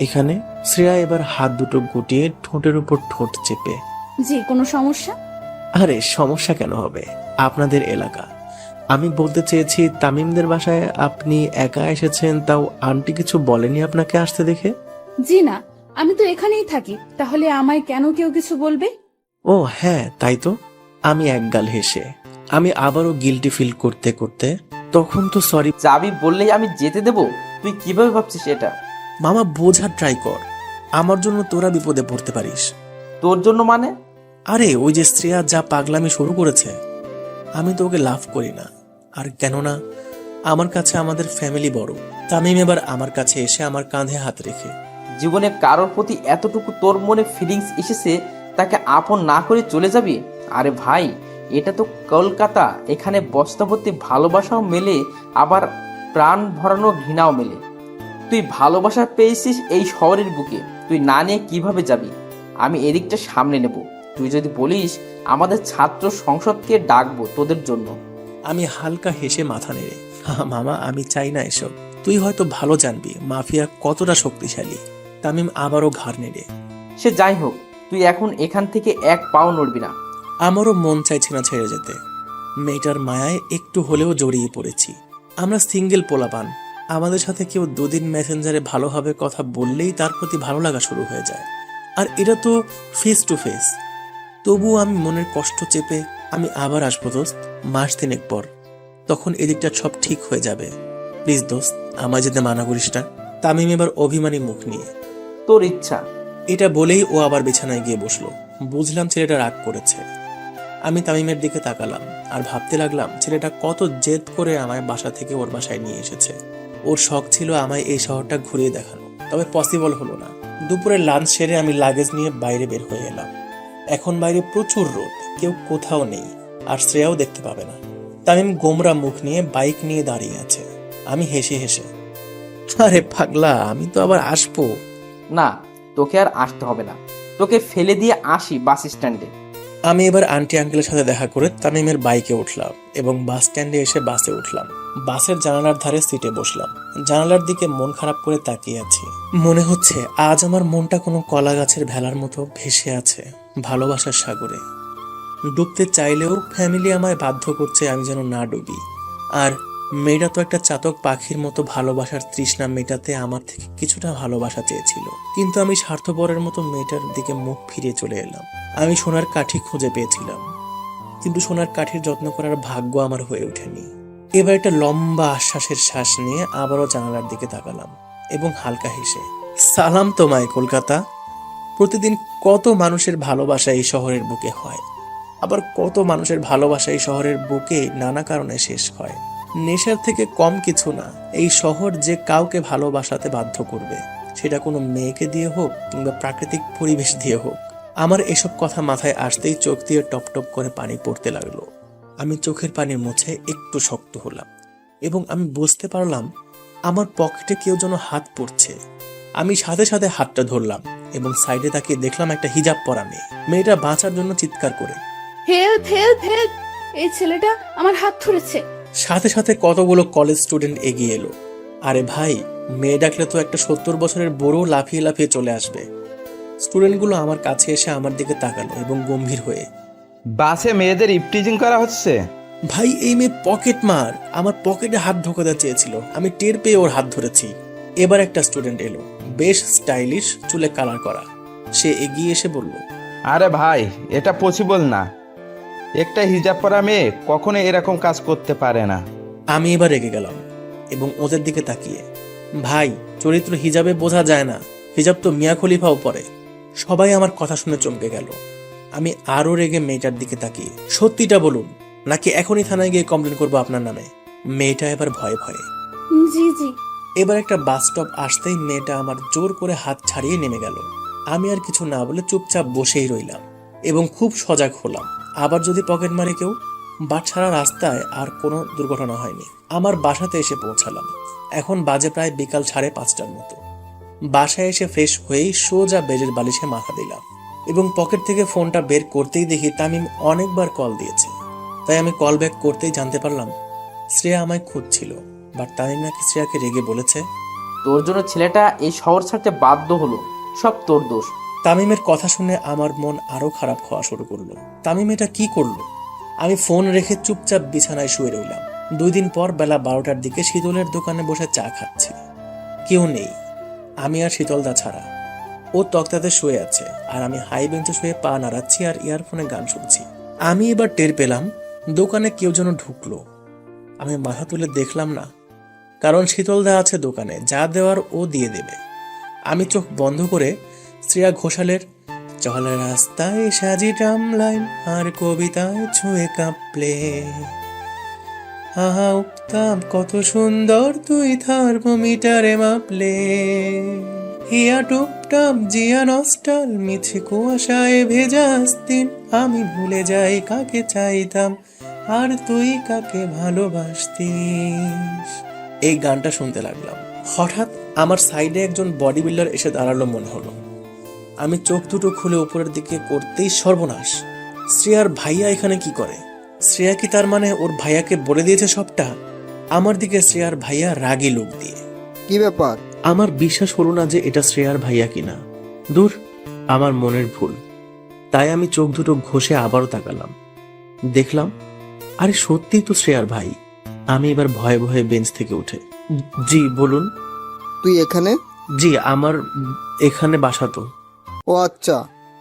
G: এখানে? শ্রেয়া এবার হাত দুটো গুটিয়ে ঠোঁটের উপর ঠোঁট চেপে,
F: জি, কোনো সমস্যা?
G: আরে সমস্যা কেন হবে, আপনাদের এলাকা। আমি বলতে চেয়েছি তামিমদের বাসায় আপনি একা এসেছেন, তাও আন্টি কিছু বলেনি আপনাকে আসতে দেখে?
F: জি না, আমি তো এখানেই থাকি, তাহলে আমায় কেন কেউ কিছু বলবে?
G: ও হ্যাঁ, তাই তো। আমি একগাল হেসে, আমি আবারও গিল্টি ফিল করতে করতে, তখন তো সরি।
A: যাবি বললেই আমি যেতে দেবো? তুই কিভাবে ভাবছিস এটা?
G: মামা বোঝার ট্রাই কর, আমার জন্য তোরা বিপদে পড়তে পারিস।
A: তোর জন্য মানে?
G: আরে ওই যে শ্রেয়া যা পাগলামি শুরু করেছে, আমি তো ওকে লাভ করি না। আর কেননা আমার কাছে আমাদের ফ্যামিলি বড়। তামিম এবার আমার কাছে এসে আমার কাঁধে হাত রেখে,
A: জীবনে কারোর প্রতি এতটুকু তোর মনে ফিলিংস এসেছে, তাকে আপন না করে চলে যাবি? আরে ভাই, এটা তো কলকাতা, এখানে বস্তাভর্তি ভালোবাসাও মেলে, আবার প্রাণ ভরানো ঘৃণাও মেলে। তুই ভালোবাসা পেয়েছিস এই শহরের বুকে, তুই না নিয়ে কিভাবে যাবি? আমি এদিকটা সামনে নেব। তুই যদি বলিস আমাদের ছাত্র সংসদকে ডাকবো তোদের জন্য।
G: আমি হালকা হেসে মাথা নেড়ে, মামা আমি চাই না এসব। তুই হয়তো ভালো জানবি মাফিয়া কতটা শক্তিশালী। তামিম আবারও ঘাড় নেড়ে,
A: সে যাই হোক, তুই এখন এখান থেকে এক পাও নড়বি না।
G: আমারও মন চাইছে না ছেড়ে যেতে। মেয়েটার মায়ায় একটু হলেও জড়িয়ে পড়েছি। আমরা সিঙ্গেল পোলাপান, আমাদের সাথে কেউ দুদিন মেসেঞ্জারে ভালোভাবে কথা বললেই তার প্রতি ভালো লাগা শুরু হয়ে যায়। আর এটা তো ফেস টু ফেস। তবুও আমি মনের কষ্ট চেপে, আমি আবার আসবো দোস্ত, মাস 3 পর। তখন এদিকটা সব ঠিক হয়ে যাবে। প্লিজ দোস্ত, আমায় যেতে মানা করিস না। তামিম এবার অভিমানী মুখ নিয়ে,
A: তোর ইচ্ছা।
G: এটা বলেই ও আবার বিছানায় গিয়ে বসলো। বুঝলাম ছেলেটা রাগ করেছে। আমি তামিমের দিকে তাকালাম আর ভাবতে লাগলাম ছেলেটা কত জেদ করে আমায় বাসা থেকে ওর বাসায় নিয়ে এসেছে। ওর শখ ছিল আমায় এই শহরটা ঘুরিয়ে দেখানো, তবে পসিবল হলো না। দুপুরে লাঞ্চ সেরে আমি লাগেজ নিয়ে বাইরে বের হয়ে এলাম। এখন বাইরে প্রচুর রোদ, কেউ কোথাও নেই, আর শ্রেয়াও দেখতে পাবে না। তামিম গোমরা মুখ নিয়ে বাইক নিয়ে দাঁড়িয়ে আছে। আমি হেসে হেসে, আরে পাগলা, আমি তো আবার আসবো।
A: না, তোকে আর আসতে হবে না, তোকে ফেলে দিয়ে আসি বাস স্ট্যান্ডে।
G: আমি এবার আন্টি আঙ্কেলের সাথে দেখা করে তামিমের বাইকে উঠলাম এবং বাস স্ট্যান্ডে এসে বাসে উঠলাম। বাসের জানালার ধারে সিটে বসলাম। জানালার দিকে মন খারাপ করে তাকিয়ে আছি। মনে হচ্ছে আজ আমার মনটা কোনো কলা গাছের ভেলার মতো ভেসে আছে ভালোবাসার সাগরে। ডুবতে চাইলেও ফ্যামিলি আমায় বাধ্য করছে আমি যেন না ডুবি। আর মেয়েটা তো একটা চাতক পাখির মতো ভালোবাসার তৃষ্ণা মেটাতে আমার থেকে কিছুটা ভালোবাসা চেয়েছিল, কিন্তু আমি স্বার্থপরের মতো মেয়েটার দিকে মুখ ফিরিয়ে চলে এলাম। আমি সোনার কাঠি খুঁজে পেয়েছিলাম, কিন্তু সোনার কাঠির যত্ন করার ভাগ্য আমার হয়ে ওঠেনি। এবার একটা লম্বা আশ্বাসের শ্বাস নিয়ে আবারও জানালার দিকে তাকালাম এবং হালকা হেসে, সালাম তোমায় কলকাতা। প্রতিদিন কত মানুষের ভালোবাসা এই শহরের বুকে হয়, আবার কত মানুষের ভালোবাসা এই শহরের বুকে নানা কারণে শেষ হয়। নেশার থেকে কম কিছু না এই শহর যে কাউকে ভালোবাসাতে বাধ্য করবে, সেটা কোনো মেয়েকে দিয়ে হোক কিংবা প্রাকৃতিক পরিবেশ দিয়ে হোক। আমার এসব কথা মাথায় আসতেই চোখ দিয়ে টপ টপ করে পানি পড়তে লাগলো। আমি চোখের পানি মুছে একটু শক্ত হলাম এবং আমি বুঝতে পারলাম আমার পকেটে কেউ যেন হাত পড়ছে। আমি সাথে সাথে হাতটা ধরলাম এবং সাইডে তাকিয়ে দেখলাম একটা হিজাব পরা মেয়ে। মেয়েটা বাঁচার জন্য চিৎকার করে,
F: হেল্প হেল্প হেল্প, এই ছেলেটা আমার হাত ধরেছে।
G: সাথে সাথে কতগুলো কলেজ স্টুডেন্ট এগিয়ে এলো। আরে ভাই, মেয়ে ডাকলে তো একটা 70 বছরের বুড়ো লাফিয়ে লাফিয়ে চলে আসবে। স্টুডেন্টগুলো আমার কাছে এসে আমার দিকে তাকালো এবং গম্ভীর হয়ে,
C: বাসে মেয়েদের ইপটিজিং করা হচ্ছে।
G: ভাই এই মেয়ে পকেট মার, আমার পকেটে হাত ঢোকাতে চেয়েছিল, আমি টের পেয়ে ওর হাত ধরেছি। এবার একটা স্টুডেন্ট এলো, বেশ স্টাইলিশ, চুলে কালার করা। সে এগিয়ে এসে বলল,
C: আরে ভাই, এটা পসিবল না, একটা হিজাব পরা মেয়ে কখনো এরকম কাজ করতে পারে না।
G: আমি এবার রেগে গেলাম এবং ওদের দিকে তাকিয়ে, ভাই চরিত্র হিজাবে বোঝা যায় না, হিজাব তো মিয়া খলিফাও পরে। সবাই আমার কথা শুনে চমকে গেল। আমি আরো রেগে মেয়েটার দিকে তাকিয়ে, সত্যিটা বলুন নাকি এখনই থানায় গিয়ে কমপ্লেন করবো আপনার নামে। মেয়েটা এবার ভয়ে ভয়ে।
F: জি জি।
G: এবার একটা বাস স্টপ আসতেই মেয়েটা আমার জোর করে হাত ছাড়িয়ে নেমে গেল। আমি আর কিছু না বলে চুপচাপ বসেই রইলাম এবং খুব সজাগ হলাম, আবার যদি পকেট মারে কেউ। বাট ছাড়া রাস্তায় আর কোনো দুর্ঘটনা হয়নি। আমার বাসাতে এসে পৌঁছালাম। এখন বাজে প্রায় বিকাল 5:30টার মতো। বাসায় এসে ফ্রেশ হয়েই সোজা বেডের বালিশে মাথা দিলাম এবং পকেট থেকে ফোনটা বের করতেই দেখি তামিম অনেকবার কল দিয়েছে। তাই আমি কল ব্যাক করতেই জানতে পারলাম শ্রেয়া আমায় খুঁজছিল। বাট তামিম নাকি শ্রেয়াকে রেগে বলেছে,
A: তোর জন্য ছেলেটা এই শহর ছাড়তে বাধ্য হলো, সব তোর দোষ।
G: তামিমের কথা শুনে আমার মন আরো খারাপ হওয়া শুরু করলো। তামিম এটা কি করলো? আমি ফোন রেখে চুপচাপ বিছানায় শুয়ে রইলাম। 2 দিন পর বেলা 12টার দিকে শীতলের দোকানে বসে চা খাচ্ছি। কেউ নেই, আমি আর শীতলদা ছাড়া। ও তক্তাতে শুয়ে আছে আর আমি হাই বেঞ্চে শুয়ে পা নাড়াচ্ছি আর ইয়ারফোনে গান শুনছি। আমি এবার টের পেলাম দোকানে কেউ যেন ঢুকলো। আমি মাথা তুলে দেখলাম না, কারণ শীতলদা আছে দোকানে, যা দেওয়ার ও দিয়ে দেবে। আমি চোখ বন্ধ করে শ্রেয়া ঘোষালের চল রাস্তায় সাজি ট্রামলাইন আর কবিতায় ছুঁয়ে কাঁপলে আহা উঠতাম কত সুন্দর তুই থার্মোমিটারে মাপলে হিয়া টুপটাপ জিয়া নস্টাল মিছে কুয়াশায় ভেজা দিন আমি ভুলে যাই কাকে চাইতাম আর তুই কাকে ভালোবাসতিস। এই গানটা শুনতে লাগলাম। হঠাৎ আমার সাইডে একজন বডি বিল্ডার এসে দাঁড়ালো মনে হলো। আমি চোখ দুটো খুলে উপরের দিকে করতেই সর্বনাশ, শ্রেয়ার ভাইয়া এখানে কি করে? শ্রেয়া কি তার মানে ওর ভাইয়াকে বলে দিয়েছে সবটা? আমার দিকে শ্রেয়ার ভাইয়া রাগী লোক দিয়ে।
E: কি ব্যাপার?
G: আমার বিশ্বাস হলো না যে এটা শ্রেয়ার ভাইয়া কিনা। দূর, আমার মনের ভুল। তাই আমি চোখ দুটো ঘষে আবারও তাকালাম, দেখলাম আরে সত্যিই তো শ্রেয়ার ভাই। আমি এবার ভয়ে ভয়ে বেঞ্চ থেকে উঠে, জি বলুন।
E: তুই এখানে?
G: জি, আমার এখানে বাসা তো।
E: ও আচ্ছা।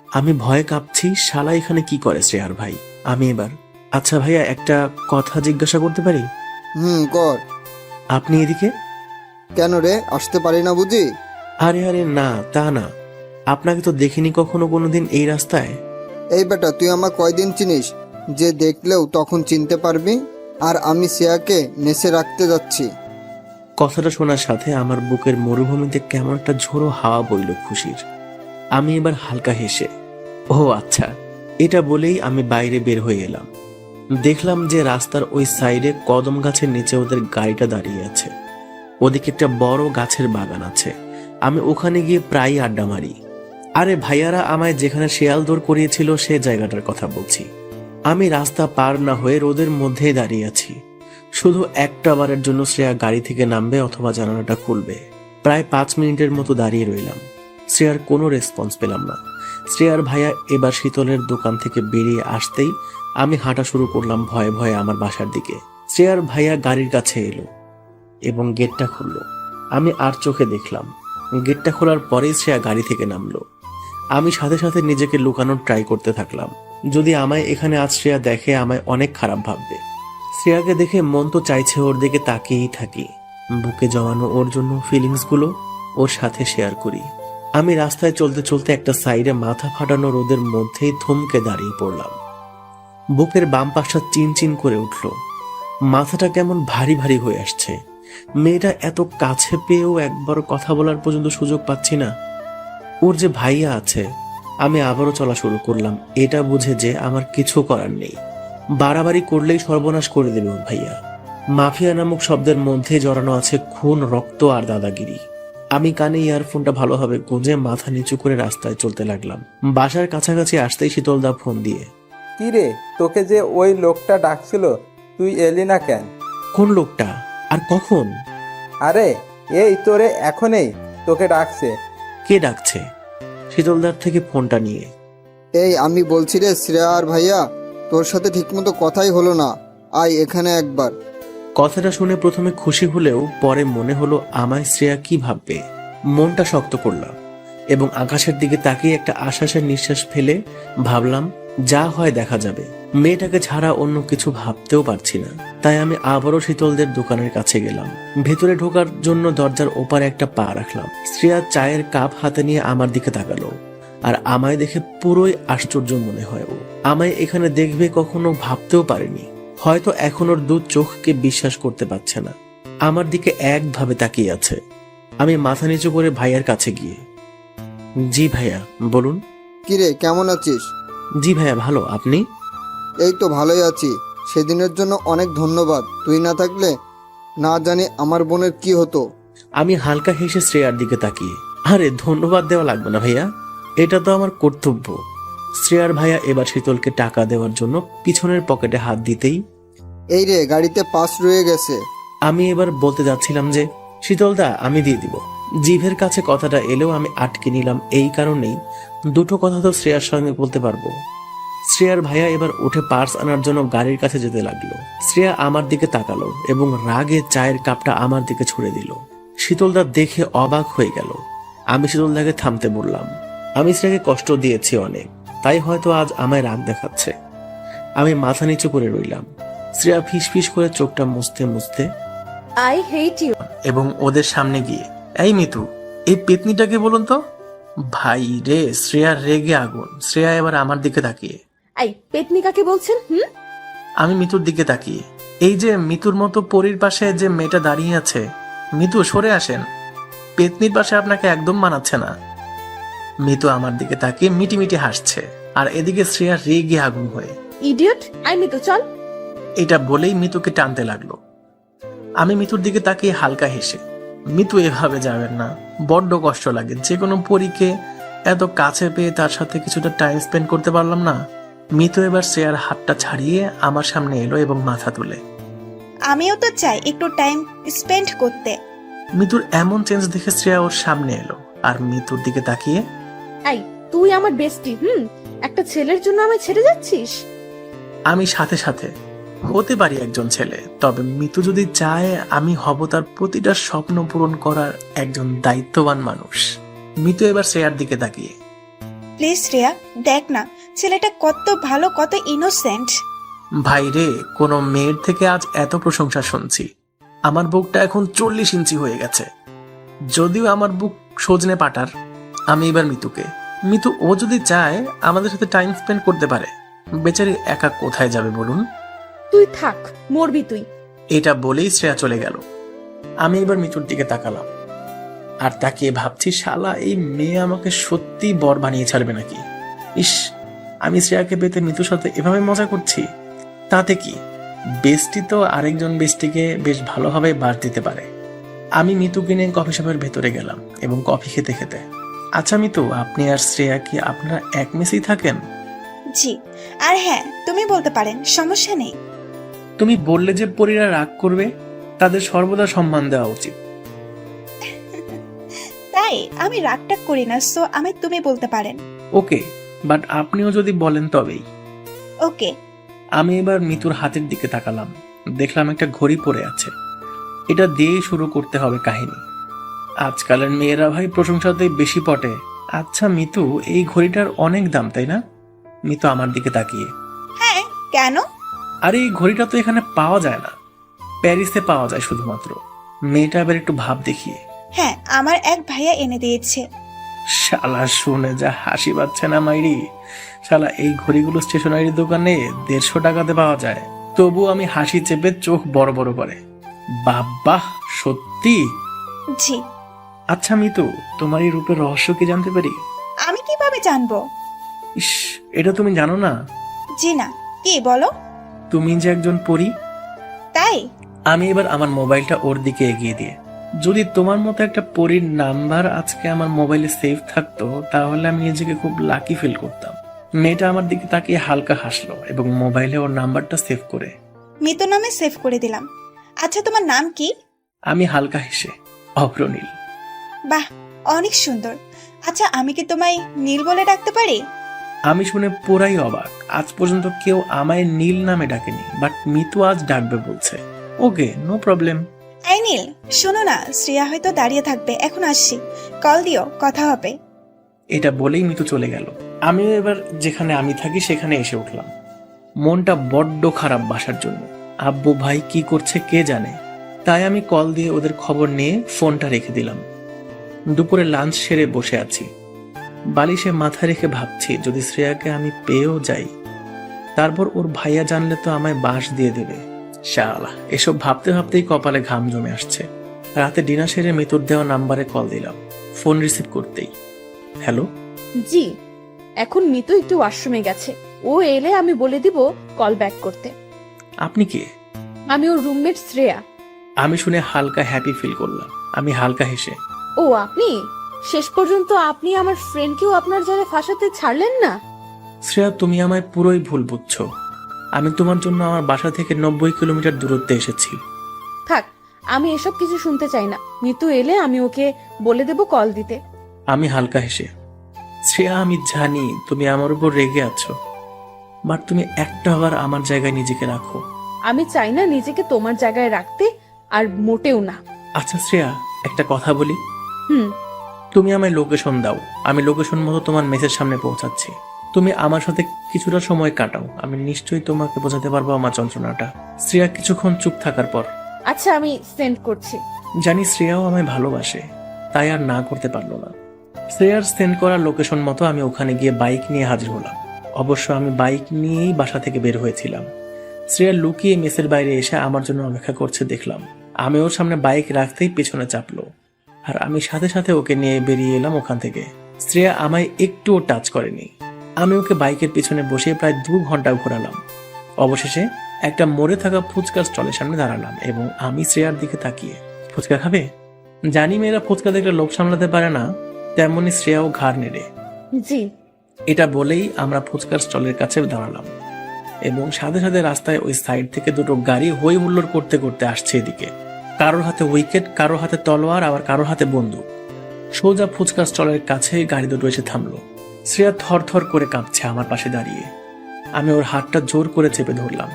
G: আমি ভয়ে কাঁপছি, শালা এখানে কি করে শ্রেয়ার ভাই। আমি এবার, আচ্ছা ভাইয়া একটা কথা জিজ্ঞাসা করতে পারি?
E: কর।
G: আপনি এদিকে
E: কেন রে, আসতে পারি না বুঝি?
G: আরে আরে না, তা না, আপনাকে তো দেখিনি কখনো কোনোদিন এই রাস্তায়।
E: এই বেটা, তুই আমার কয়দিন চিনিস যে দেখলেও তখন চিনতে পারবি? আর আমি শ্রেয়াকে নেশে রাখতে যাচ্ছি।
G: কথাটা শোনার সাথে আমার বুকের মরুভূমিতে কেমন একটা ঝোড়ো হাওয়া বইল খুশির। আমি এবার হালকা হেসে, ও আচ্ছা, এটা বলেই আমি বাইরে বের হয়ে এলাম। দেখলাম যে রাস্তার ওই সাইডে কদম গাছের নিচে ওদের গাড়িটা দাঁড়িয়ে আছে। ওদিকে একটা বড় গাছের বাগান আছে। আমি ওখানে গিয়ে প্রায় আড্ডা মারি। আরে ভাইয়ারা আমায় যেখানে শেয়াল দৌড় করিয়েছিল সে জায়গাটার কথা বলছি। আমি রাস্তা পার না হয়ে রোদের মধ্যেই দাঁড়িয়ে আছি, শুধু একটা বারের জন্য শ্রেয়া গাড়ি থেকে নামবে অথবা জানালাটা খুলবে। প্রায় 5 মিনিটের মতো দাঁড়িয়ে রইলাম, শ্রেয়ার কোনো রেসপন্স পেলাম না। শ্রেয়ার ভাইয়া এবার শীতলের দোকান থেকে বেরিয়ে আসতেই আমি হাঁটা শুরু করলাম ভয়ে ভয়ে আমার বাসার দিকে। শ্রেয়ার ভাইয়া গাড়ির কাছে এলো এবং গেটটা খুললো। আমি আর চোখে দেখলাম। গেটটা খোলার পরেই শ্রেয়া গাড়ি থেকে নামলো। আমি সাথে সাথে নিজেকে লুকানোর ট্রাই করতে থাকলাম, যদি আমায় এখানে আজ শ্রেয়া দেখে আমায় অনেক খারাপ ভাববে। শ্রেয়াকে দেখে মন তো চাইছে ওর দিকে তাকিয়েই থাকি, বুকে জমানো ওর জন্য ফিলিংসগুলো ওর সাথে শেয়ার করি। আমি রাস্তায় চলতে চলতে একটা সাইডে মাথা ফাটানো রোদের মধ্যেই থমকে দাঁড়িয়ে পড়লাম। বুকের বাম পাশটা চিনচিন করে উঠল, মাথাটা কেমন ভারী ভারী হয়ে আসছে। মেয়েটা এত কাছে পেয়েও একবার কথা বলার পর্যন্ত সুযোগ পাচ্ছি না। ওর যে ভাইয়া আছে। আমি আবারও চলা শুরু করলাম, এটা বুঝে যে আমার কিছু করার নেই, বাড়াবাড়ি করলেই সর্বনাশ করে দেবে ওর ভাইয়া। মাফিয়া নামক শব্দের মধ্যে জড়ানো আছে খুন, রক্ত আর দাদাগিরি। আমি কানে ইয়ারফোনটা ভালোভাবে গুঁজে মাথা নিচু করে রাস্তায় চলতে লাগলাম। বাসার কাছাকাছি আসতেই শীতলদা ফোন দিয়ে,
H: কি রে, তোকে যে ওই লোকটা ডাকছিল তুই এলি না কেন?
G: কোন লোকটা আর কখন?
H: আরে এই তোরে এখনই তোকে ডাকছে।
G: কে ডাকছে? শীতলদার থেকে ফোনটা নিয়ে,
E: এই আমি বলছি রে শ্রেয়া আর ভাইয়া, তোর সাথে ঠিকমতো কথাই হলো না, আয় এখানে একবার।
G: কথাটা শুনে প্রথমে খুশি হলেও পরে মনে হলো আমায় শ্রেয়া কি ভাববে। মনটা শক্ত করলাম এবং আকাশের দিকে তাকিয়ে একটা আশ্বাসের নিঃশ্বাস ফেলে ভাবলাম যা হয় দেখা যাবে। মেয়েটাকে ছাড়া অন্য কিছু ভাবতেও পারছি না। তাই আমি আবারও শীতলদের দোকানের কাছে গেলাম। ভেতরে ঢোকার জন্য দরজার ওপারে একটা পা রাখলাম। শ্রেয়া চায়ের কাপ হাতে নিয়ে আমার দিকে তাকালো আর আমায় দেখে পুরোই আশ্চর্য মনে হয়। ও আমায় এখানে দেখবে কখনো ভাবতেও পারেনি। হয়তো এখন ওর দু চোখকে বিশ্বাস করতে পারছে না। আমার দিকে একভাবে তাকিয়ে আছে। আমি মাথা নিচু করে ভাইয়ার কাছে গিয়ে, জি ভাইয়া বলুন।
E: কিরে, কেমন আছিস?
G: জি ভাইয়া ভালো, আপনি?
E: এই তো ভালোই আছি। সেদিনের জন্য অনেক ধন্যবাদ, তুই না থাকলে না জানি আমার বোনের কি হতো।
G: আমি হালকা হেসে শ্রেয়ার দিকে তাকিয়ে, আরে ধন্যবাদ দেওয়া লাগবে না ভাইয়া, এটা তো আমার কর্তব্য। শ্রেয়ার ভাইয়া এবার শীতলকে টাকা দেওয়ার জন্য পিছনের পকেটে হাত দিতেই,
E: এই রে, গাড়িতে পাস রয়ে গেছে।
G: আমি এবার বলতে যাচ্ছিলাম যে শীতলদা আমি দিয়ে দিব। জিভের কাছে কথাটা এলেও আমি আটকে নিলাম এই কারণেই, দুটো কথা তো শ্রেয়ার সঙ্গে বলতে পারবো। শ্রেয়ার ভাইয়া এবার উঠে পার্স আনার জন্য গাড়ির কাছে যেতে লাগলো। শ্রেয়া আমার দিকে তাকালো এবং রাগে চায়ের কাপটা আমার দিকে ছুড়ে দিল। শীতলদা দেখে অবাক হয়ে গেল। আমি শীতলদাকে থামতে বললাম, আমি শ্রেয়াকে কষ্ট দিয়েছি অনেক, তাই হয়তো আজ আমায় রাগ দেখাচ্ছে। আমি মাথা নিচু করে রইলাম। শ্রেয়া ফিসফিস করে চোখটা মুছতে মুছতে
F: আই হেট ইউ।
G: এবং ওদের সামনে গিয়ে, এই মিতু, এই পেতনিটাকে বলুন তো। ভাই রে, শ্রেয়া রেগে আগুন। শ্রেয়া এবার আমার দিকে তাকিয়ে।
F: এই পেতনি কাকে বলছেন?
G: আমি মিতুর দিকে তাকিয়ে। এই যে মিতুর মতো পরীর পাশে যে মেয়েটা দাঁড়িয়ে আছে, মিতু সরে আসেন, পেতনির পাশে আপনাকে একদম মানাচ্ছে না। মিতু আমার দিকে তাকিয়ে মিটি মিটি হাসছে, আর এদিকে শ্রেয়া রেগে আগুন হয়ে।
F: ইডিয়ট, আই মিতু চল।
G: এটা বলেই মিতুকে টানতে লাগলো। আমি মিতুর দিকে তাকিয়ে হালকা হেসে, মিতু এভাবে যাবেন না, বড্ড কষ্ট লাগে। যে কোনো পরীকে এত কাছে পেয়ে তার সাথে কিছুটা টাইম স্পেন্ড করতে পারলাম না। মিতু এবার শ্রেয়ার হাতটা ছাড়িয়ে আমার সামনে এলো এবং মাথা তুলে।
I: আমিও তো চাই একটু টাইম স্পেন্ড করতে।
G: মিতুর এমন চেঞ্জ দেখে শ্রেয়া ওর সামনে এলো আর মিতুর দিকে তাকিয়ে,
F: এই তুই আমার বেস্টি, একটা ছেলের জন্য আমায় ছেড়ে যাচ্ছিস?
G: আমি সাথে সাথে হতে পারি একজন ছেলে, তবে মিতু যদি চায় আমি হব তার প্রতিটা স্বপ্ন পূরণ করার একজন দায়িত্ববান মানুষ। মিতু এবার শ্রেয়ার দিকে তাকিয়ে,
I: প্লিজ শ্রেয়া, দেখ না ছেলেটা কত ভালো, কত ইনোসেন্ট।
G: ভাই রে, কোনো মেয়ের থেকে আজ এত প্রশংসা শুনছি। আমার বুকটা এখন 40 ইঞ্চি হয়ে গেছে। যদিও আমার বুক সজনে পাটার। আমি এবার মিতু ও যদি চায় আমাদের সাথে টাইম স্পেন্ড করতে পারে। বেচারি একা কোথায় যাবে বলুন?
F: তুই থাক, মরবি তুই।
G: এটা বলেই শ্রেয়া চলে গেল। আমি এবার মিতুর দিকে তাকালাম আর তাকিয়ে ভাবছি, শালা এই মেয়ে আমাকে সত্যি বর বানিয়ে ছাড়বে নাকি। ইস, আমি শ্রেয়াকে পেতে মিতুর সাথে এভাবে মজা করছি, তাতে কি বেস্টি তো আরেকজন বেস্টিকে বেশ ভালোভাবে বাস দিতে পারে। আমি মিতুকে নিয়ে কফি শপের ভেতরে গেলাম এবং কফি খেতে খেতে, আচ্ছা মিতু, আপনি আর শ্রেয়া কি আপনারা এক মেসেই থাকেন?
I: জি, আর হ্যাঁ তুমি বলতে পারেন, সমস্যা নেই।
G: তুমি বললে যে পরীরা রাগ করবে, তাদের সর্বদা সম্মান দেওয়া উচিত।
I: তাই আমি রাগটা করি না, সো আমি তুমি বলতে পারেন।
G: ওকে, বাট আপনিও যদি বলেন তবেই।
I: ওকে।
G: আমি এবার মিতুর হাতের দিকে তাকালাম, দেখলাম একটা ঘড়ি পড়ে আছে। এটা দিয়েই শুরু করতে হবে কাহিনী। আজকালের মেয়েরা ভাই প্রশংসাতেই বেশি পটে। আচ্ছা মিতু, এই ঘড়িটার অনেক দাম তাই না? মিতু আমার দিকে তাকিয়ে,
I: হ্যাঁ, কেন?
G: আরে এই ঘড়িটা তো এখানে পাওয়া যায় না, প্যারিসে পাওয়া যায় শুধুমাত্র। মেয়েটা এবার একটু ভাব দেখিয়ে,
I: হ্যাঁ, আমার এক ভাইয়া এনে দিয়েছে।
G: শালা শুনে যা হাসি পাচ্ছে না মাইরি। শালা এই ঘড়িগুলো স্টেশনারি দোকানে 150 টাকাতে পাওয়া যায়। তবু আমি হাসি চেপে চোখ বড় বড় করে, বাবা সত্যি?
I: জি।
G: আচ্ছা মিতু, তোমার এই রূপের রহস্য কি জানতে পারি?
I: আমি কিভাবে জানবো?
G: ইস, এটা তুমি জানো না?
I: জি না, কি বলো?
G: তুমি যে একজন পরী।
I: তাই?
G: আমি এবার আমার মোবাইলটা ওর দিকে এগিয়ে দিয়ে, যদি তোমার মতো একটা পরীর নাম্বার আজকে আমার মোবাইলে সেভ থাকতো তাহলে আমি নিজেকে খুব লাকি ফিল করতাম। মেয়েটা আমার দিকে তাকিয়ে হালকা হাসলো এবং মোবাইলে ওর নাম্বারটা সেভ করে
I: মিতু নামে সেভ করে দিলাম। আচ্ছা, তোমার নাম কি?
G: আমি হালকা হেসে, অগ্রনীল।
I: বাহ, অনেক সুন্দর। আচ্ছা, আমি কি তোমায় নীল বলে ডাকতে পারি?
G: আমি শুনে পুরাই অবাক। আজ পর্যন্ত কেউ আমায় নীল নামে ডাকেনি, বাট মিতু আজ ডাকবে বলছে। ওকে, নো প্রবলেম।
I: এই নীল, শোনো না, শ্রেয়া হয়তো দাঁড়িয়ে থাকবে, এখন আসছি, কল দিও, কথা হবে।
G: এটা বলেই মিতু চলে গেল। আমিও এবার যেখানে আমি থাকি সেখানে এসে উঠলাম। মনটা বড্ড খারাপ বাসার জন্য। আব্বু ভাই কি করছে কে জানে। তাই আমি কল দিয়ে ওদের খবর নিয়ে ফোনটা রেখে দিলাম। দুপুরে লাঞ্চ সেরে বসে আছি, বালিশে মাথা রেখে ভাবছি যদি শ্রেয়াকে আমি পেয়েও যাই, তারপর ওর ভাইয়া জানলে তো আমায় বাঁশ দিয়ে দেবে। শালা, এসব ভাবতে ভাবতেই কপালে ঘাম জমে আসছে। রাতে ডিনার সেরে মিতুর দেওয়া নাম্বারে কল দিলাম। ফোন রিসিভ করতেই, হ্যালো।
F: জি, এখন মিতু একটু ওয়াশরুমে গেছে, ও এলে আমি বলে দিব কল ব্যাক করতে।
G: আপনি কে?
F: আমি ওর রুমমেট শ্রেয়া।
G: আমি শুনে হালকা হ্যাপি ফিল করলাম। আমি হালকা হেসে,
F: ও আপনি? শেষ পর্যন্ত আপনি আমার ফ্রেন্ডকেও আপনার জালে ফাঁসাতে ছাড়লেন না।
G: শ্রেয়া, তুমি আমায় পুরোই ভুল বুঝছো। আমি তোমার জন্য আমার বাসা থেকে 90 কিলোমিটার দূরত্বে এসেছি।
F: থাক, আমি এসব কিছু শুনতে চাই না। মিতু এলে আমি ওকে বলে দেব কল দিতে।
G: আমি হালকা হেসে, শ্রেয়া আমি জানি তুমি আমার উপর রেগে আছো, বাট তুমি একটা বার আমার জায়গায় নিজেকে রাখো।
F: আমি চাই না নিজেকে তোমার জায়গায় রাখতে, আর মোটেও না।
G: আচ্ছা শ্রেয়া, একটা কথা বলি।
F: হুম।
G: তুমি আমায় লোকেশন দাও, আমি লোকেশন মতো তোমার মেসের সামনে পৌঁছাচ্ছি। তুমি আমার সাথে কিছুটা সময় কাটাও, আমি নিশ্চয়ই তোমাকে বোঝাতে পারবো আমার যন্ত্রণাটা। শ্রেয়া কিছুক্ষণ চুপ থাকার পর,
F: আচ্ছা আমি সেন্ড করছি।
G: জানি শ্রেয়াও আমায় ভালোবাসে, তাই আর না করতে পারলো না। শ্রেয়ার সেন্ড করা লোকেশন মতো আমি ওখানে গিয়ে বাইক নিয়ে হাজির হলাম। অবশ্য আমি বাইক নিয়েই বাসা থেকে বের হয়েছিলাম। শ্রেয়া লুকিয়ে মেসের বাইরে এসে আমার জন্য অপেক্ষা করছে দেখলাম। আমি ওর সামনে বাইক রাখতেই পেছনে চাপলো, আর আমি সাথে সাথে ওকে নিয়ে বেরিয়ে এলাম ওখান থেকে। শ্রেয়া আমায় একটুও টাচ করেনি। আমি ওকে বাইকের পিছনে বসে প্রায় 2 ঘন্টা ঘোরালাম। অবশেষে একটা মরে থাকা ফুচকার স্টলের সামনে দাঁড়ালাম এবং আমি শ্রেয়ার দিকে তাকিয়ে, ফুচকা খাবে? জানি মেয়েরা ফুচকা দেখলে লোভ সামলাতে পারে না, তেমনি শ্রেয়াও ঘাড় নেড়ে
F: জি।
G: এটা বলেই আমরা ফুচকার স্টলের কাছে দাঁড়ালাম এবং সাথে সাথে রাস্তায় ওই সাইড থেকে দুটো গাড়ি হই হুল্লোড় করতে করতে আসছে এদিকে। কারোর হাতে উইকেট, কারোর হাতে তলোয়ার, আবার কারোর হাতে বন্দুক। সোজা ফুচকা স্টলের কাছে গাড়ি দুটো এসে থামলো। শ্রেয়া থরথর করে কাঁপছে আমার পাশে দাঁড়িয়ে। আমি ওর হাতটা জোর করে চেপে ধরলাম।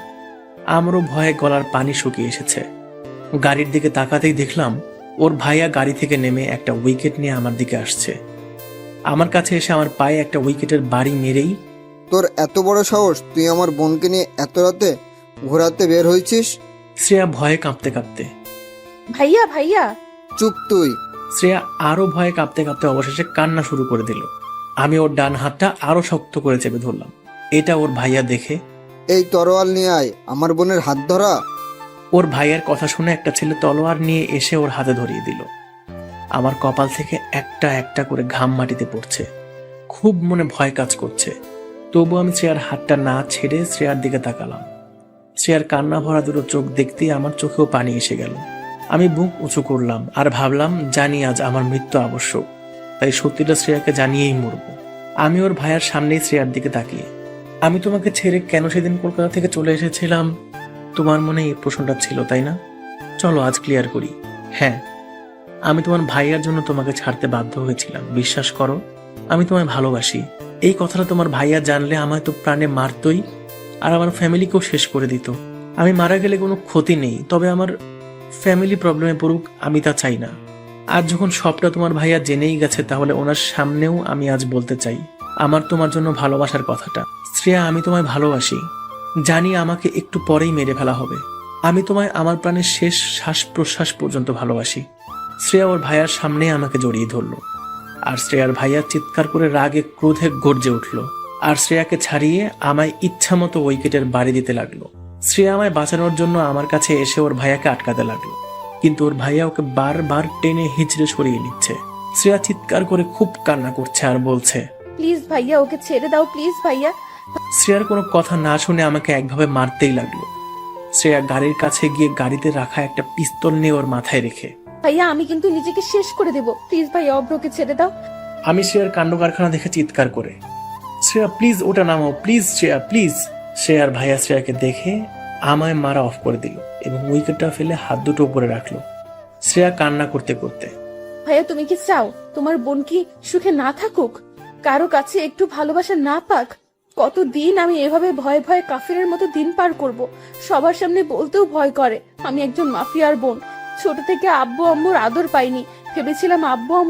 G: আমারও ভয়ে গলার পানি শুকিয়ে এসেছে। গাড়ির দিকে তাকাতেই দেখলাম ওর ভাইয়া গাড়ি থেকে নেমে একটা উইকেট নিয়ে আমার দিকে আসছে। আমার কাছে এসে আমার পায়ে একটা উইকেটের বাড়ি মেরেই,
E: তোর এত বড় সাহস, তুই আমার বোনকে নিয়ে এত রাতে ঘোরাতে বের হয়েছিস?
G: শ্রেয়া ভয়ে কাঁপতে কাঁপতে,
F: ভাইয়া ভাইয়া।
E: চুপ তুই।
G: শ্রেয়া আরো ভয়ে কাঁপতে কাঁপতে অবশেষে কান্না শুরু করে দিল। আমি ওর ডান হাতটা আরো শক্ত করে চেপে ধরলাম। এটা ওর ভাইয়া দেখে,
E: এই তরোয়াল নিয়ে আয়, আমার বোনের হাত ধরা।
G: ওর ভাইয়ের কথা শুনে একটা ছেলে তলোয়ার নিয়ে এসে ওর হাতে ধরিয়ে দিল। আমার কপাল থেকে একটা একটা করে ঘাম মাটিতে পড়ছে। খুব মনে ভয় কাজ করছে। তবু আমি শ্রেয়ার হাতটা না ছেড়ে শ্রেয়ার দিকে তাকালাম। শ্রেয়ার কান্না ভরা দুটো চোখ দেখতেই আমার চোখেও পানি এসে গেল। আমি বুক উঁচু করলাম আর ভাবলাম, জানি আজ আমার মৃত্যু আবশ্যক, তাই সত্যিটা শ্রেয়াকে জানিয়েই মরব। আমি ওর ভাইয়ের সামনেই শ্রেয়ার দিকে তাকিয়ে, আমি তোমাকে ছেড়ে কেন সেদিন কলকাতা থেকে চলে এসেছিলাম, তোমার মনে এই প্রশ্নটা ছিল তাই না? চলো আজ ক্লিয়ার করি। হ্যাঁ, আমি তোমার ভাইয়ার জন্য তোমাকে ছাড়তে বাধ্য হয়েছিলাম। বিশ্বাস করো, আমি তোমায় ভালোবাসি। এই কথাটা তোমার ভাইয়া জানলে আমায় তো প্রাণে মারতই, আর আমার ফ্যামিলিকেও শেষ করে দিত। আমি মারা গেলে কোনো ক্ষতি নেই, তবে আমার ফ্যামিলি প্রবলেমে পড়ুক আমি তা চাই না। আজ যখন সবটা তোমার ভাইয়া জেনেই গেছে, তাহলে ওনার সামনেও আমি আজ বলতে চাই আমার তোমার জন্য ভালোবাসার কথাটা। শ্রেয়া, আমি তোমায় ভালোবাসি। জানি আমাকে একটু পরেই মেরে ফেলা হবে। আমি তোমায় আমার প্রাণের শেষ শ্বাস প্রশ্বাস পর্যন্ত ভালোবাসি। শ্রেয়া ওর ভাইয়ার সামনে আমাকে জড়িয়ে ধরলো, আর শ্রেয়ার ভাইয়া চিৎকার করে রাগে ক্রোধে গর্জে উঠল, আর শ্রেয়াকে ছাড়িয়ে আমায় ইচ্ছামতো উইকেটের বাড়ি দিতে লাগলো। শ্রেয়া আমায় বাঁচানোর জন্য আমার কাছে এসে ওর ভাইয়াকে আটকাতে লাগলো, কিন্তু ওর ভাইয়া ওকে বারবার টেনে হিচড়ে সরিয়ে নিচ্ছে। শ্রেয়া চিৎকার করে খুব কান্না করছে আর বলছে,
F: প্লিজ ভাইয়া, ওকে ছেড়ে দাও প্লিজ ভাইয়া।
G: শ্রেয়ার কোনো কথা না শুনে আমাকে একভাবে মারতেই লাগলো। শ্রেয়া গাড়ির কাছে গিয়ে গাড়িতে রাখা একটা পিস্তল নিয়ে ওর মাথায় রেখে,
F: ভাইয়া আমি কিন্তু নিজেকে শেষ করে দেব, প্লিজ ভাইয়া অব্রকে ছেড়ে দাও।
G: আমি শ্রেয়ার কাণ্ড কারখানা দেখে চিৎকার করে, শ্রেয়া প্লিজ ওটা নামাও, প্লিজ শ্রেয়া প্লিজ। শ্রেয়ার ভাইয়া শ্রেয়াকে দেখে আমায় মারা অফ করে দিল এবং উইকেটটা ফেলে হাত দুটো উপরে রাখলো। শ্রেয়া কান্না করতে করতে,
F: ভাইয়া তুমি কি চাও তোমার বোন কি সুখে না থাকুক, কারো কাছে একটু ভালোবাসা না পাক? কতদিন আমি এভাবে ভয়ে ভয়ে কাফিরের মতো দিন পার করব। সবার সামনে বলতেও ভয় করে আমি একজন মাফিয়ার বোন। ছোট থেকে আব্বু আম্মুর আদর পাইনি, ভেবেছিলাম আব্বু আম্মু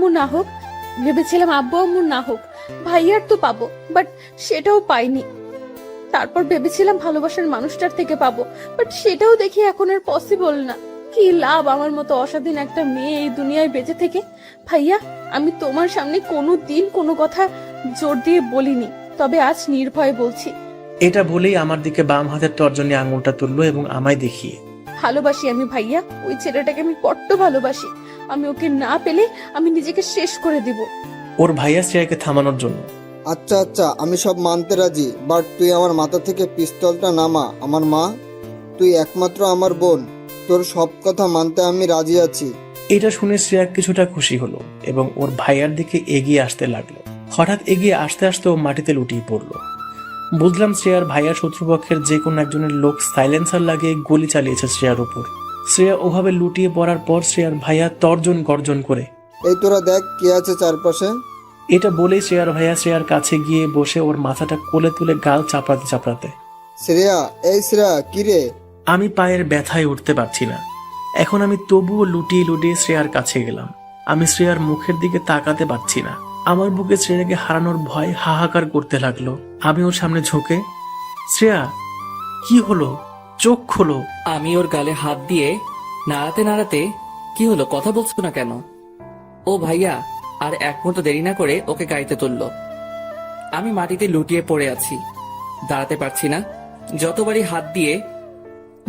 F: না হোক ভাইয়ার তো পাবো, বাট সেটাও পাইনি। তারপর ভেবেছিলাম ভালোবাসার মানুষটার থেকে পাবো, বাট সেটাও দেখি এখন আর পসিবল না। কি লাভ আমার মতো অস্বাধীন একটা মেয়ে এই দুনিয়ায় বেঁচে থেকে? ভাইয়া, আমি তোমার সামনে কোনো দিন কোনো কথা জোর দিয়ে বলিনি, তবে আজ নির্ভয়ে বলছি।
G: এটা বলেই আমার দিকে বাম হাতের তর্জনী আঙুলটা তুললো এবং আমায় দেখিয়ে,
F: ভালোবাসি আমি ভাইয়া, ওই ছেলেটাকে আমি বড্ড ভালোবাসি। আমি ওকে না পেলে আমি নিজেকে শেষ করে দিব।
G: ওর ভাইয়া শ্রেয়াকে থামানোর জন্য,
E: আচ্ছা আচ্ছা, আমি সব মানতে রাজি, বাট তুই আমার মাথা থেকে পিস্তলটা নামা। আমার মা, তুই একমাত্র আমার বোন, তোর সব কথা মানতে আমি রাজি আছি।
G: এটা শুনে শ্রেয়া কিছুটা খুশি হলো এবং ওর ভাইয়ার দিকে এগিয়ে আসতে লাগলো। হঠাৎ এগিয়ে আসতে আসতে ও মাটিতে লুটিয়ে পড়লো। বুঝলাম শ্রেয়ার ভাইয়া শত্রুপক্ষের যে কোনো একজনের লোক সাইলেন্সার লাগিয়ে গুলি চালিয়েছে শ্রেয়ার উপর। শ্রেয়া ওভাবে লুটিয়ে পড়ার পর শ্রেয়ার ভাইয়া তর্জন গর্জন করে,
E: এই তোরা দেখ কে আছে চারপাশে।
G: এটা বলেই শ্রেয়ার ভাইয়া শ্রেয়ার কাছে গিয়ে বসে ওর মাথাটা কোলে তুলে গাল চাপড়াতে চাপড়াতে,
E: শ্রেয়া, এই শ্রেয়া, কিরে?
G: আমি পায়ের ব্যথায় উঠতে পারছি না। এখন আমি তবুও লুটিয়ে লুটিয়ে শ্রেয়ার কাছে গেলাম। আমি শ্রেয়ার মুখের দিকে তাকাতে পারছি না। আমার বুকে শ্রেয়াকে হারানোর ভয় হাহাকার করতে লাগলো। আমি ওর সামনে ঝুঁকে, শ্রেয়া কি হলো, চোখ খোলো।
B: আমি ওর গালে হাত দিয়ে নাড়াতে নাড়াতে, কি হলো, কথা বলছো না কেন? ও ভাইয়া, আর এক মুহূর্ত দেরি না করে ওকে গাড়িতে তুলল। আমি মাটিতে লুটিয়ে পড়ে আছি, দাঁড়াতে পারছি না। যতবারই হাত দিয়ে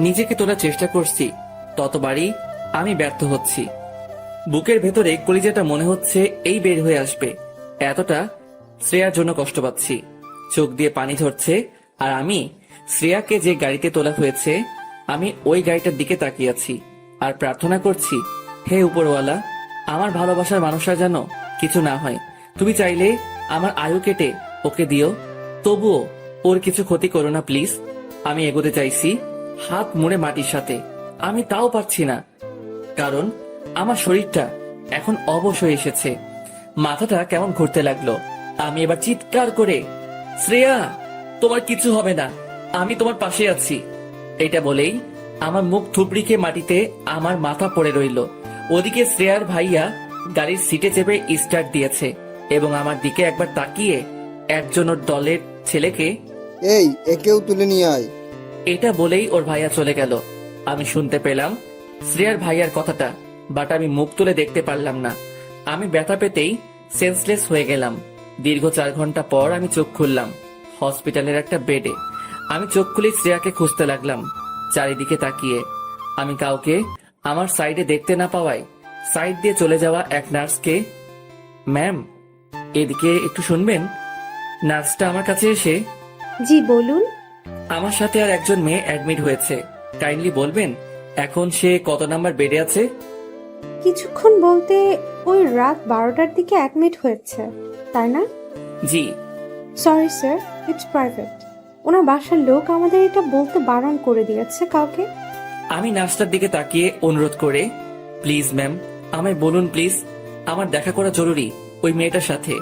B: নিজেকে তোলার চেষ্টা করছি ততবারই আমি ব্যর্থ হচ্ছি। বুকের ভেতরে কলিজাটা মনে হচ্ছে এই বের হয়ে আসবে, এতটা শ্রেয়ার জন্য কষ্ট পাচ্ছি। চোখ দিয়ে পানি ঝরছে আর আমি শ্রেয়াকে যে গাড়িতে তোলা হয়েছে আমি ওই গাড়িটার দিকে তাকিয়ে আছি আর প্রার্থনা করছি, হে উপরওয়ালা, আমার ভালোবাসার মানুষরা যেন কিছু না হয়। তুমি চাইলে আমার আয়ু কেটে ওকে দিও, তবুও ওর কিছু ক্ষতি করো না প্লিজ। আমি এগোতে চাইছি হাত মুড়ে মাটির সাথে, আমি তাও পারছি না, কারণ আমার শরীরটা এখন অবশ হয়ে এসেছে। মাথাটা কেমন ঘুরতে লাগলো। আমি এবার চিৎকার করে, শ্রেয়া, তোমার কিছু হবে না, আমি তোমার পাশে আছি। এটা বলেই আমার মুখ থুবড়িকে মাটিতে আমার মাথা পড়ে রইল। ওদিকে শ্রেয়ার ভাইয়া গাড়ির সিটে চেপে স্টার্ট দিয়েছে এবং আমার দিকে একবার তাকিয়ে একজন ওর দলের ছেলেকে,
E: এই একেও তুলে নিয়ে আয়।
B: এটা বলেই ওর ভাইয়া চলে গেল। আমি শুনতে পেলাম শ্রেয়ার ভাইয়ার কথাটা, বাট আমি মুখ তুলে দেখতে পারলাম না। আমি ব্যথা পেতেই সেন্সলেস হয়ে গেলাম। দীর্ঘ 4 ঘন্টা পর আমি চোখ খুললাম হসপিটালের একটা বেডে। আমি চোখ খুলে শ্রেয়াকে খুঁজতে লাগলাম চারিদিকে তাকিয়ে। আমি কাউকে আমার সাইডে দেখতে না পাওয়ায় সাইড দিয়ে চলে যাওয়া এক নার্সকে, ম্যাম এদিকে একটু শুনবেন। নার্সটা আমার কাছে এসে,
F: জি বলুন।
B: আমার সাথে আর একজন মেয়ে অ্যাডমিট হয়েছে, কাইন্ডলি বলবেন এখন সে কত নাম্বার বেডে আছে?
F: কিছুক্ষণ বলতে ওই রাত 12টার দিকে অ্যাডমিট হয়েছে, তাই না?
B: জি।
F: Sorry sir, it's private. ওনার বাসার লোক আমাদের এটা বলতে বারণ করে দিয়েছে কাউকে।
B: আমি নার্সটার দিকে তাকিয়ে অনুরোধ করে, প্লিজ ম্যাম আমায় বলুন প্লিজ, আমার দেখা করা জরুরি ওই মেয়েটার সাথে।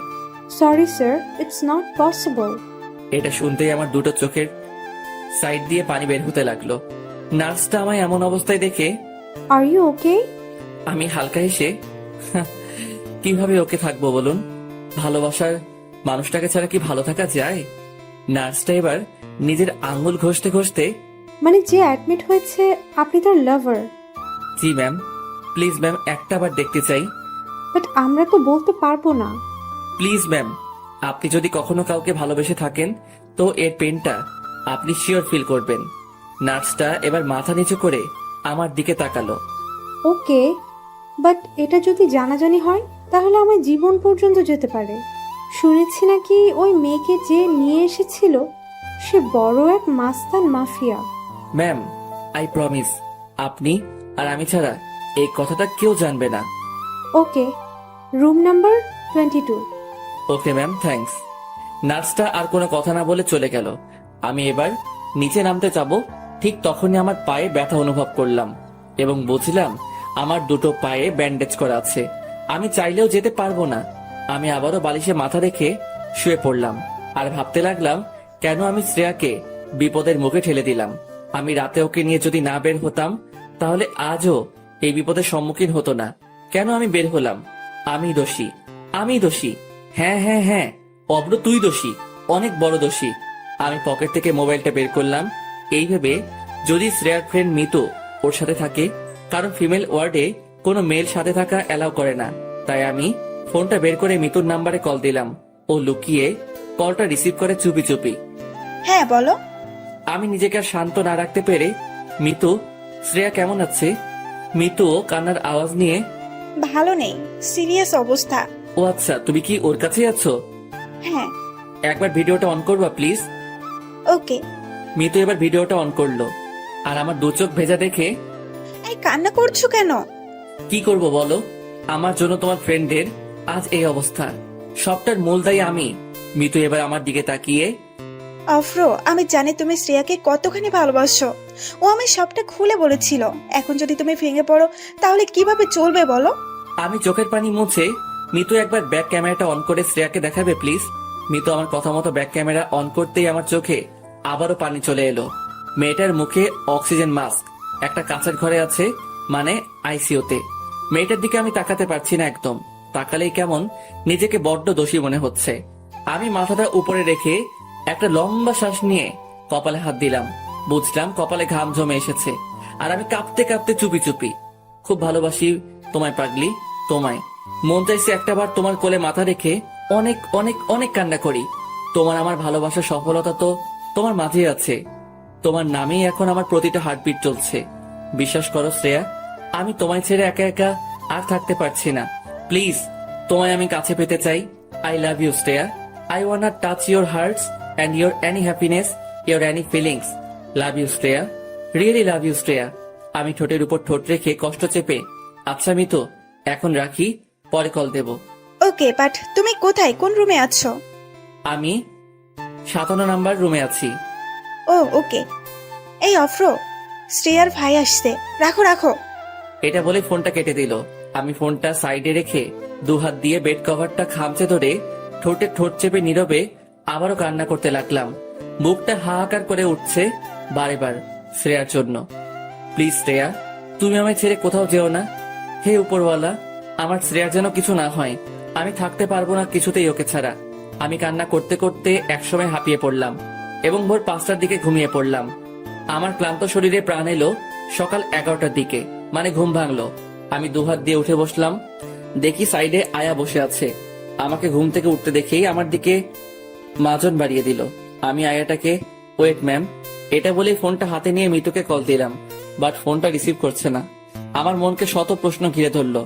F: Sorry sir, it's not possible.
B: এটা শুনতেই আমার দুটো চোখের সাইড দিয়ে পানি বের হতে লাগলো। নার্সটা আমায় এমন অবস্থায় দেখে,
F: আর ইউ ওকে?
B: আমি হালকা হেসে, কিভাবে ওকে থাকবো বলুন, ভালোবাসার মানুষটাকে ছাড়া কি ভালো থাকা যায়? নার্সটা এবার নিজের আঙ্গুল ঘষতে ঘষতে,
F: মানে যে অ্যাডমিট হয়েছে আপনি তার লাভার?
B: জি ম্যাম, প্লিজ ম্যাম একটা বার দেখতে চাই।
F: বাট আমরা তো বলতে পারবো না।
B: প্লিজ ম্যাম, আপনি যদি কখনো কাউকে ভালোবেসে থাকেন তো এর পেনটা আপনি শিওর ফিল করবেন। নার্সটা এবার মাথা নিচু করে আমার দিকে তাকালো।
F: ওকে, বাট এটা যদি জানাজানি হয় তাহলে আমার জীবন পর্যন্ত যেতে পারে। শুনেছি নাকি ওই মেয়েকে যে নিয়ে এসেছিল সে বড় এক মাস্তান মাফিয়া।
B: ম্যাম আই প্রমিস, আপনি আর আমি ছাড়া এই কথাটা কেউ জানবে না।
F: Okay, room number 22।
B: Okay ma'am, thanks. নার্সটা আর কোনো কথা না বলে চলে গেল। আমি এবার নিচে নামতে যাব, ঠিক তখনই আমার পায়ে ব্যথা অনুভব করলাম এবং বুঝলাম আমার দুটো পায়ে ব্যান্ডেজ করা আছে। আমি চাইলেও যেতে পারবো না। আমি আবারও বালিশে মাথা রেখে শুয়ে পড়লাম আর ভাবতে লাগলাম কেন আমি শ্রেয়াকে বিপদের মুখে ঠেলে দিলাম। আমি রাতে ওকে নিয়ে যদি না বের হতাম তাহলে আজও এই বিপদের সম্মুখীন হতো না। কেন আমি বের হলাম? আমি দোষী, আমি দোষী। হ্যাঁ হ্যাঁ হ্যাঁ, অব্র তুই দোষী, অনেক বড় দোষী। আমি পকেট থেকে মোবাইলটা বের করলাম এই ভেবে যদি শ্রেয়ার ফ্রেন্ড মিতু ওর সাথে থাকে, কারণ ফিমেল ওয়ার্ডে কোনো মেল সাথে থাকা অ্যালাউ করে না। তাই আমি ফোনটা বের করে মিতুর নাম্বারে কল দিলাম। ও লুকিয়ে কলটা রিসিভ করে চুপি চুপি।
I: হ্যাঁ বলো।
B: আমি নিজেকে আর শান্ত না রাখতে পেরে, মিতু, শ্রেয়া কেমন আছে? মিতু কান্নার আওয়াজ নিয়ে,
I: ভালো নেই, সিরিয়াস অবস্থা।
B: ও আচ্ছা, তুমি কি ওর কাছেই আছো?
I: হ্যাঁ।
B: একবার ভিডিওটা অন করবা প্লিজ।
I: ওকে।
B: মিতু এবার ভিডিওটা অন করলো আর আমার দু চোখ ভেজা দেখে,
I: এই কান্না করছো কেন?
B: কি করব বলো, আমার জন্য তোমার ফ্রেন্ডের আজ এই অবস্থা, সবটার মূল দায়ী আমি। মিতু এবার আমার দিকে তাকিয়ে,
I: অফ্র, আমি জানি তুমি শ্রেয়াকে কতখানি ভালোবাসো। ও আমি সবটা খুলে বলেছিল। এখন যদি তুমি ভেঙে পড়ো তাহলে কিভাবে চলবে বলো?
B: আমি চোখের পানি মুছে, মিতু একবার ব্যাক ক্যামেরাটা অন করে শ্রেয়াকে দেখাবে প্লিজ। মিতু আমার কথা মতো ব্যাক ক্যামেরা অন করতেই আমার চোখে আবারও পানি চলে এলো। মেয়েটার মুখে অক্সিজেন মাস্ক, একটা কাঁচের ঘরে আছে, মানে আইসিইউতে। মেয়েটার দিকে আমি তাকাতে পারছি না একদম, তাকালেই কেমন নিজেকে বড্ড দোষী মনে হচ্ছে। আমি মাথাটা উপরে রেখে একটা লম্বা শ্বাস নিয়ে কপালে হাত দিলাম। বুঝলাম কপালে ঘাম জমে এসেছে আর আমি কাঁপতে কাঁপতে চুপি চুপি, খুব ভালোবাসি তোমায় পাগলি, তোমায়। মন চাইছে একটাবার তোমার কোলে মাথা রেখে অনেক অনেক অনেক কান্না করি। তোমার আমার ভালোবাসার সফলতা তো তোমার মাঝেই আছে। তোমার নামেই এখন আমার প্রতিটা হার্টবিট চলছে। বিশ্বাস করো শ্রেয়া, আমি তোমায় ছেড়ে একা একা আর থাকতে পারছি না। প্লিজ, তোমায় আমি কাছে পেতে চাই। I love you Shreya. I want touch your hearts and your any happiness, your any feelings. Love you Shreya, really love you Shreya. আমি ঠোঁটের উপর ঠোঁট রেখে কষ্ট চেপে, আচ্ছা মিতু, এখন রাখি, পরে কল দেব।
I: ওকে, বাট তুমি কোথায়, কোন রুমে আছো?
B: আমি 57 নাম্বার রুমে আছি।
I: ও ওকে। এই অফ্র, শ্রেয়ার ভাই আসছে, রাখো রাখো।
B: এটা বলে ফোনটা কেটে দিল। আমি ফোনটা সাইডে রেখে দুহাত দিয়ে বেড কভারটা খামচে ধরে ঠোঁটে ঠোঁট চেপে নীরবে আবারও কান্না করতে লাগলাম। বুকটা হাহাকার করে উঠছে বারে বার শ্রেয়ার জন্য। প্লিজ শ্রেয়া, তুমি আমায় ছেড়ে কোথাও যেও না। হে উপরওয়ালা, আমার শ্রেয়ার যেন কিছু না হয়। আমি থাকতে পারবো না কিছুতেই ওকে ছাড়া। আমি কান্না করতে করতে একসময় হাঁপিয়ে পড়লাম এবং ভোর 5টার দিকে ঘুমিয়ে পড়লাম। আমার ক্লান্ত শরীরে প্রাণ এলো সকাল 11টার দিকে, মানে ঘুম ভাঙলো। আমি দুহাত দিয়ে উঠে বসলাম। দেখি সাইডে আয়া বসে আছে। আমাকে ঘুম থেকে উঠতে দেখেই আমার দিকে মাজন বাড়িয়ে দিল। আমি আয়াটাকে ওয়েট ম্যাম এটা বলে ফোনটা হাতে নিয়ে মিতুকে কল দিলাম, বাট ফোনটা রিসিভ করছে না। আমার মনকে শত প্রশ্ন ঘিরে ধরলো।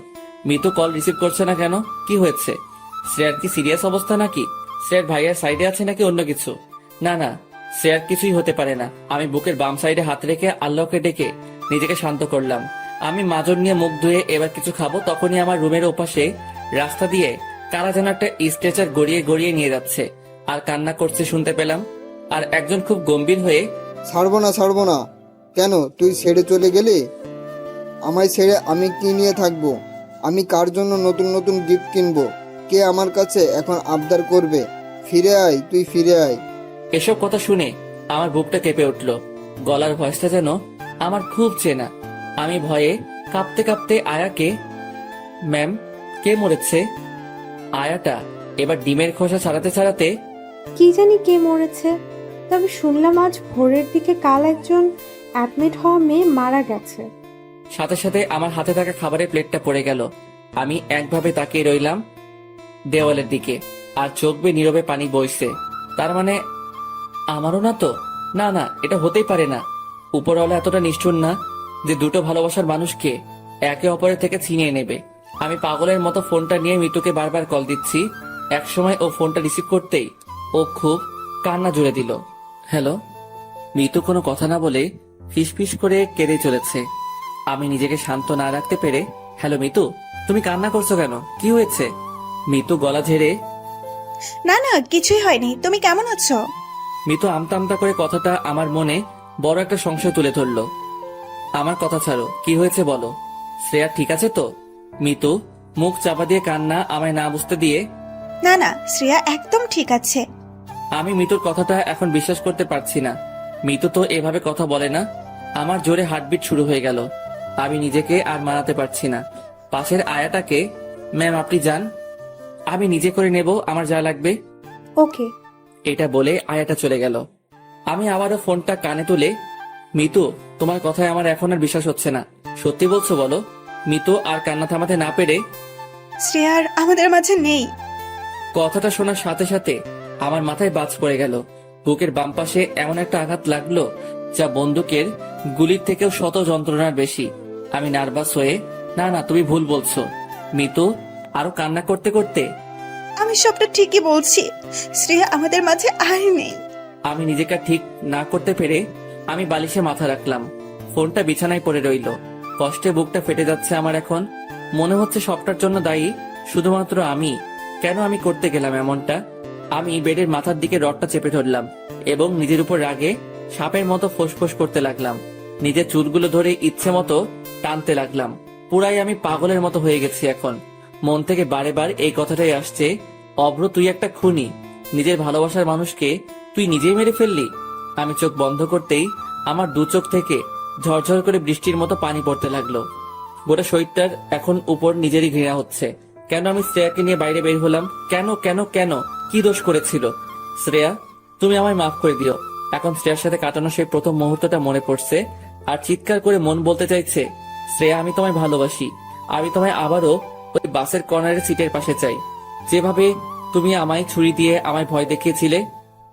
B: মিতু কল রিসিভ করছে না কেন? কি হয়েছে? শ্রেয়ার কি সিরিয়াস অবস্থা নাকি? শ্রেয়ার ভাইয়ের সাইডে আছে নাকি অন্য কিছু? না না, শ্রেয়ার কিছুই হতে পারে না। আমি বুকের বাম সাইডে হাত রেখে আল্লাহকে ডেকে নিজেকে শান্ত করলাম। আমি মাজন নিয়ে মুখ ধুয়ে এবার কিছু খাবো, তখনই আমার রুমের ওপাশে রাস্তা দিয়ে কারা যেন একটা স্ট্রেচার গড়িয়ে গড়িয়ে নিয়ে যাচ্ছে আর কান্না করছে শুনতে পেলাম। আর একজন খুব গম্ভীর হয়ে,
E: ছাড়বো না ছাড়বো না। কেন তুই ছেড়ে চলে গেলি? আমায় ছেড়ে আমি কি নিয়ে থাকবো? আমি কার জন্য নতুন নতুন গিফট কিনবো? কে আমার কাছে এখন আবদার করবে? ফিরে আয়, তুই ফিরে আয়।
B: এসব কথা শুনে আমার বুকটা কেঁপে উঠল। গলার ভয়েসটা যেন আমার খুব চেনা। আমি ভয়ে কাঁপতে কাঁপতে আয়াকে, ম্যাম, কে মরেছে? আয়াটা এবার ডিমের খোসা ছাড়াতে ছাড়াতে,
J: কি জানি কে মরেছে, তবে শুনলাম আজ ভোরের দিকে কাল একজন অ্যাডমিট হওয়া মেয়ে মারা গেছে।
B: সাথে সাথে আমার হাতে থাকা খাবারের প্লেটটা পড়ে গেল। আমি একভাবে তাকিয়ে রইলাম দেওয়ালের দিকে, আর চোখ বেয়ে নীরবে পানি বইছে। তার মানে আমারও না তো? না না, এটা হতেই পারে না। উপরওয়ালা এতটা নিষ্ঠুর না যে দুটো ভালোবাসার মানুষকে একে অপরের থেকে ছিনিয়ে নেবে। আমি পাগলের মতো ফোনটা নিয়ে মিতুকে বারবার কল দিচ্ছি। একসময় ও ফোনটা রিসিভ করতেই ও খুব কান্না জুড়ে দিল। হ্যালো। মিতু কোনো কথা না বলে ফিসফিস করে কেঁদে চলেছে। আমি নিজেকে শান্ত না রাখতে পেরে, হ্যালো মিতু, তুমি কান্না করছো কেন? কি হয়েছে? মিতু গলা ঝেড়ে,
I: না না, কিছুই হয়নি। তুমি কেমন আছো?
B: মিতু আমতা আমতা করে কথাটা আমার মনে বড় একটা সংশয় তুলে ধরলো। আমার কথা ছাড়ো, কি হয়েছে বলো। শ্রেয়া ঠিক আছে তো? মিতু মুখ চাপা দিয়ে কান্না আমায় না বুঝতে দিয়ে,
I: না না, শ্রেয়া একদম ঠিক আছে।
B: আমি মিতুর কথাটা এখন বিশ্বাস করতে পারছি না। মিতু তো এভাবে কথা বলে না। আমার জোরে হার্টবিট শুরু হয়ে গেল। আমি নিজেকে আর মানাতে পারছি না। পাশের আয়াটাকে, ম্যাম আপনি যান, আমি নিজে করে নেব আমার যা লাগবে।
J: ওকে।
B: এটা বলে আয়াটা চলে গেল। আমি আবারও ফোনটা কানে তুলে, মিতু, তোমার কথায় আমার এখন আর বিশ্বাস হচ্ছে না। সত্যি বলছো বলো? মিতু আর কান্না থামাতে না পেরে,
I: শ্রেয়ার আমাদের মাঝে নেই।
B: কথাটা শোনার সাথে সাথে আমার মাথায় বাজ পড়ে গেল। বুকের বাম পাশে এমন একটা আঘাত লাগলো যা বন্দুকের গুলির থেকেও শত যন্ত্রণার বেশি। আমি নার্ভাস হয়ে, না না, তুমি ভুল বলছো। মিতু আরো কান্না করতে করতে,
I: আমি সবটা ঠিকই বলছি, শ্রেয়া আমাদের মাঝে আর নেই।
B: আমি নিজেকে ঠিক না করতে পেরে আমি বালিশে মাথা রাখলাম। ফোনটা বিছানায় পড়ে রইল। কষ্টে বুকটা ফেটে যাচ্ছে আমার। এখন মনে হচ্ছে সবটার জন্য দায়ী শুধুমাত্র আমি। কেন আমি করতে গেলাম এমনটা? আমি বেডের মাথার দিকে রডটা চেপে ধরলাম এবং নিজের উপর রাগে সাপের মতো ফোঁসফোঁস করতে লাগলাম। নিজের চুলগুলো ধরে ইচ্ছে মতো টানতে লাগলাম। পুরাই আমি পাগলের মতো হয়ে গেছি এখন। মন থেকে বারে বার এই কথাটাই আসছে, অভ্র তুই একটা খুনি। নিজের ভালোবাসার মানুষকে তুই নিজেই মেরে ফেললি। আমি চোখ বন্ধ করতেই আমার দু চোখ থেকে ঝরঝর করে বৃষ্টির মতো পানি পড়তে লাগলো। গোটা শরীরটার এখন উপর নিজেরই ঘৃণা হচ্ছে। কেন আমি শ্রেয়াকে নিয়ে বাইরে বের হলাম? কেন কেন কেন? কি দোষ করেছিল? শ্রেয়া, তুমি আমায় মাফ করে দিও। এখন শ্রেয়ার সাথে কাটানো সেই প্রথম মুহূর্তটা মনে পড়ছে আর চিৎকার করে মন বলতে চাইছে, শ্রেয়া আমি তোমায় ভালোবাসি। আমি তোমায় আবারও ওই বাসের কর্নারের সিটের পাশে চাই। যেভাবে তুমি আমায় ছুরি দিয়ে আমায় ভয় দেখিয়েছিলে,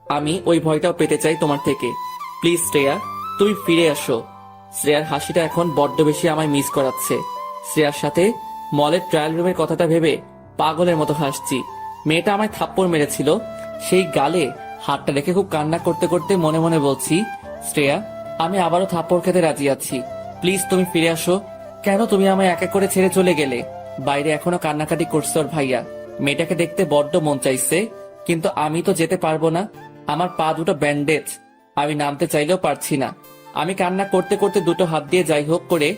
B: আমি ওই ভয়টাও পেতে চাই তোমার থেকে। প্লিজ শ্রেয়া, তুমি ফিরে আসো। শ্রেয়ার হাসিটা এখন বড্ড বেশি আমায় মিস করাচ্ছে। শ্রেয়ার সাথে মলের ট্রায়াল রুমের কথাটা ভেবে পাগলের মতো হাসছি। মেয়েটা আমায় থাপ্পড় মেরেছিল, সেই গালে হাতটা রেখে খুব কান্না করতে করতে মনে মনে বলছি, শ্রেয়া, আমি আবারও থাপ্পড় খেতে রাজি আছি। প্লিজ তুমি ফিরে আসো। কেন তুমি আমায় এক এক করে ছেড়ে চলে গেলে? বাইরে এখনো কান্নাকাটি করছে ওর ভাইয়া। মেয়েটাকে দেখতে বড্ড মন চাইছে, কিন্তু আমি তো যেতে পারবো না। আমার পা দুটো ব্যান্ডেজ, আমি নামতে চাইলেও পারছি না। আমি কান্না করতে করতে দুটো হাত দিয়ে যাই হোক করে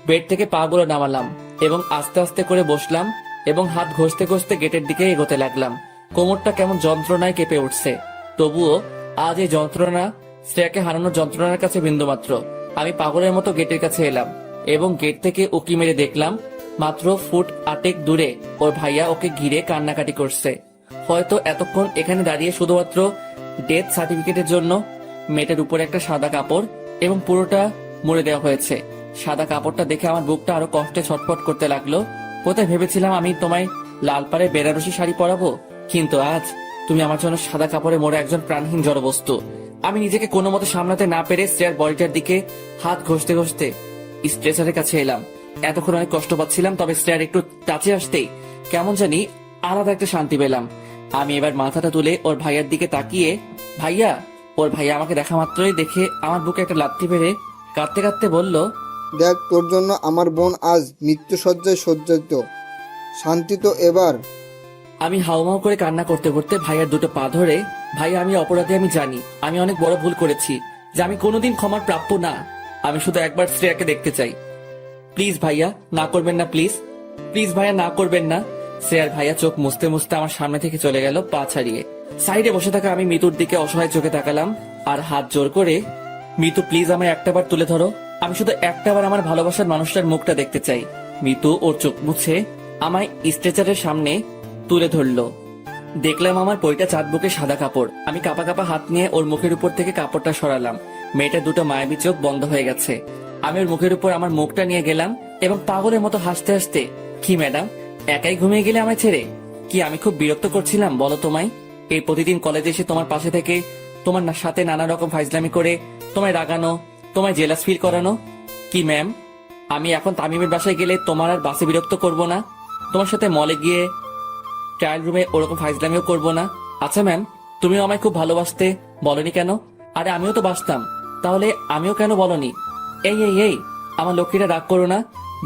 B: বেড থেকে পা গুলো নামালাম এবং আস্তে আস্তে করে বসলাম এবং হাত ঘষতে ঘষতে গেটের দিকে এগোতে লাগলাম। কোমরটা কেমন যন্ত্রণায় কেঁপে উঠছে, তবুও আজ এই যন্ত্রণা শ্রেয়াকে হারানোর যন্ত্রণার কাছে বিন্দুমাত্র। আমি পাগলের মতো গেটের কাছে এলাম এবং গেট থেকে উকি মেরে দেখলাম মাত্র ফুট 8 দূরে ওর ভাইয়া ওকে ঘিরে কান্নাকাটি করছে। হয়তো এতক্ষণ এখানে দাঁড়িয়ে শুধুমাত্র ডেথ সার্টিফিকেটের জন্য। মেয়েটার উপরে একটা সাদা কাপড় এবং পুরোটা মুড়ে দেওয়া হয়েছে। সাদা কাপড়টা দেখে আমার বুকটা আরো কষ্টে ছটফট করতে লাগলো। কোথায় ভেবেছিলাম আমি তোমায় লাল পাড়ে বেনারসি শাড়ি পরাবো, কিন্তু আজ তুমি আমার জন্য সাদা কাপড়ে মোড়ে একজন প্রাণহীন জড়বস্তু। আমি নিজেকে কোনো মতে সামলাতে না পেরে শ্রেয়ার বডিটার দিকে হাত ঘষতে ঘষতে স্ট্রেচারের কাছে এলাম। এতক্ষণ অনেক কষ্ট পাচ্ছিলাম, তবে শ্রেয়ার একটু কাছে আসতেই কেমন জানি আলাদা একটা শান্তি পেলাম। আমি এবার মাথাটা তুলে ওর ভাইয়ার দিকে তাকিয়ে, ভাইয়া, ওর ভাইয়া আমাকে দেখা মাত্রই দেখে আমার বুকে একটা লাথি মেরে কাঁদতে কাঁদতে বলল,
E: দেখ, তোর জন্য আমার বোন আজ মৃত্যুসজ্জায় সজ্জিত। শান্তি তো এবার।
B: আমি হাউমাউ করে কান্না করতে করতে ভাইয়ার দুটো পা ধরে, ভাইয়া, আমি অপরাধী, আমি জানি আমি অনেক বড় ভুল করেছি, যে আমি কোনোদিন ক্ষমার প্রাপ্য না। আমি শুধু একবার শ্রেয়াকে দেখতে চাই। প্লিজ ভাইয়া, না করবেন না, প্লিজ প্লিজ ভাইয়া, না করবেন না। শ্রেয়ার ভাইয়া চোখ মুছতে মুছতে আমার সামনে থেকে চলে গেল পা ছাড়িয়ে। সাইডে বসে থাকা আমি মিতুর দিকে অসহায় চোখে তাকালাম আর হাত জোর করে, মিতু প্লিজ আমায় একটাবার তুলে ধরো। আমি শুধু একটাবার আমার ভালোবাসার মানুষটার মুখটা দেখতে চাই। মিতু ওর চোখ মুছে আমায় স্ট্রেচারের সামনে তুলে ধরলো। দেখলাম আমার পৈটা চাঁদ বুকে সাদা কাপড়। আমি কাপা কাপা হাত নিয়ে ওর মুখের উপর থেকে কাপড়টা সরালাম। মেয়েটার দুটো মায়াবী চোখ বন্ধ হয়ে গেছে। আমি ওর মুখের উপর আমার মুখটা নিয়ে গেলাম এবং পাগলের মতো হাসতে হাসতে, কি ম্যাডাম, একাই ঘুমিয়ে গেলে আমায় ছেড়ে? কি আমি খুব বিরক্ত করছিলাম বলো তোমায়? এই প্রতিদিন কলেজে এসে তোমার পাশে থেকে তোমার সাথে নানা রকম ফাইজলামি করে তোমায় রাগানো, তোমায় জেলাস ফিল করানো। কি ম্যাম, আমি এখন তামিমের বাসায় গেলে তোমার আর বাসে বিরক্ত করব না? তোমার সাথে মলে গিয়ে ট্রায়াল রুমে ওরকম ফাইজলামিও করব না? আচ্ছা ম্যাম, তুমিও আমায় খুব ভালোবাসতে, বলনি কেন? আরে আমিও তো বাসতাম, তাহলে আমিও কেন বলনি? এই এই এই আমার লক্ষ্মীরা, রাগ করো না,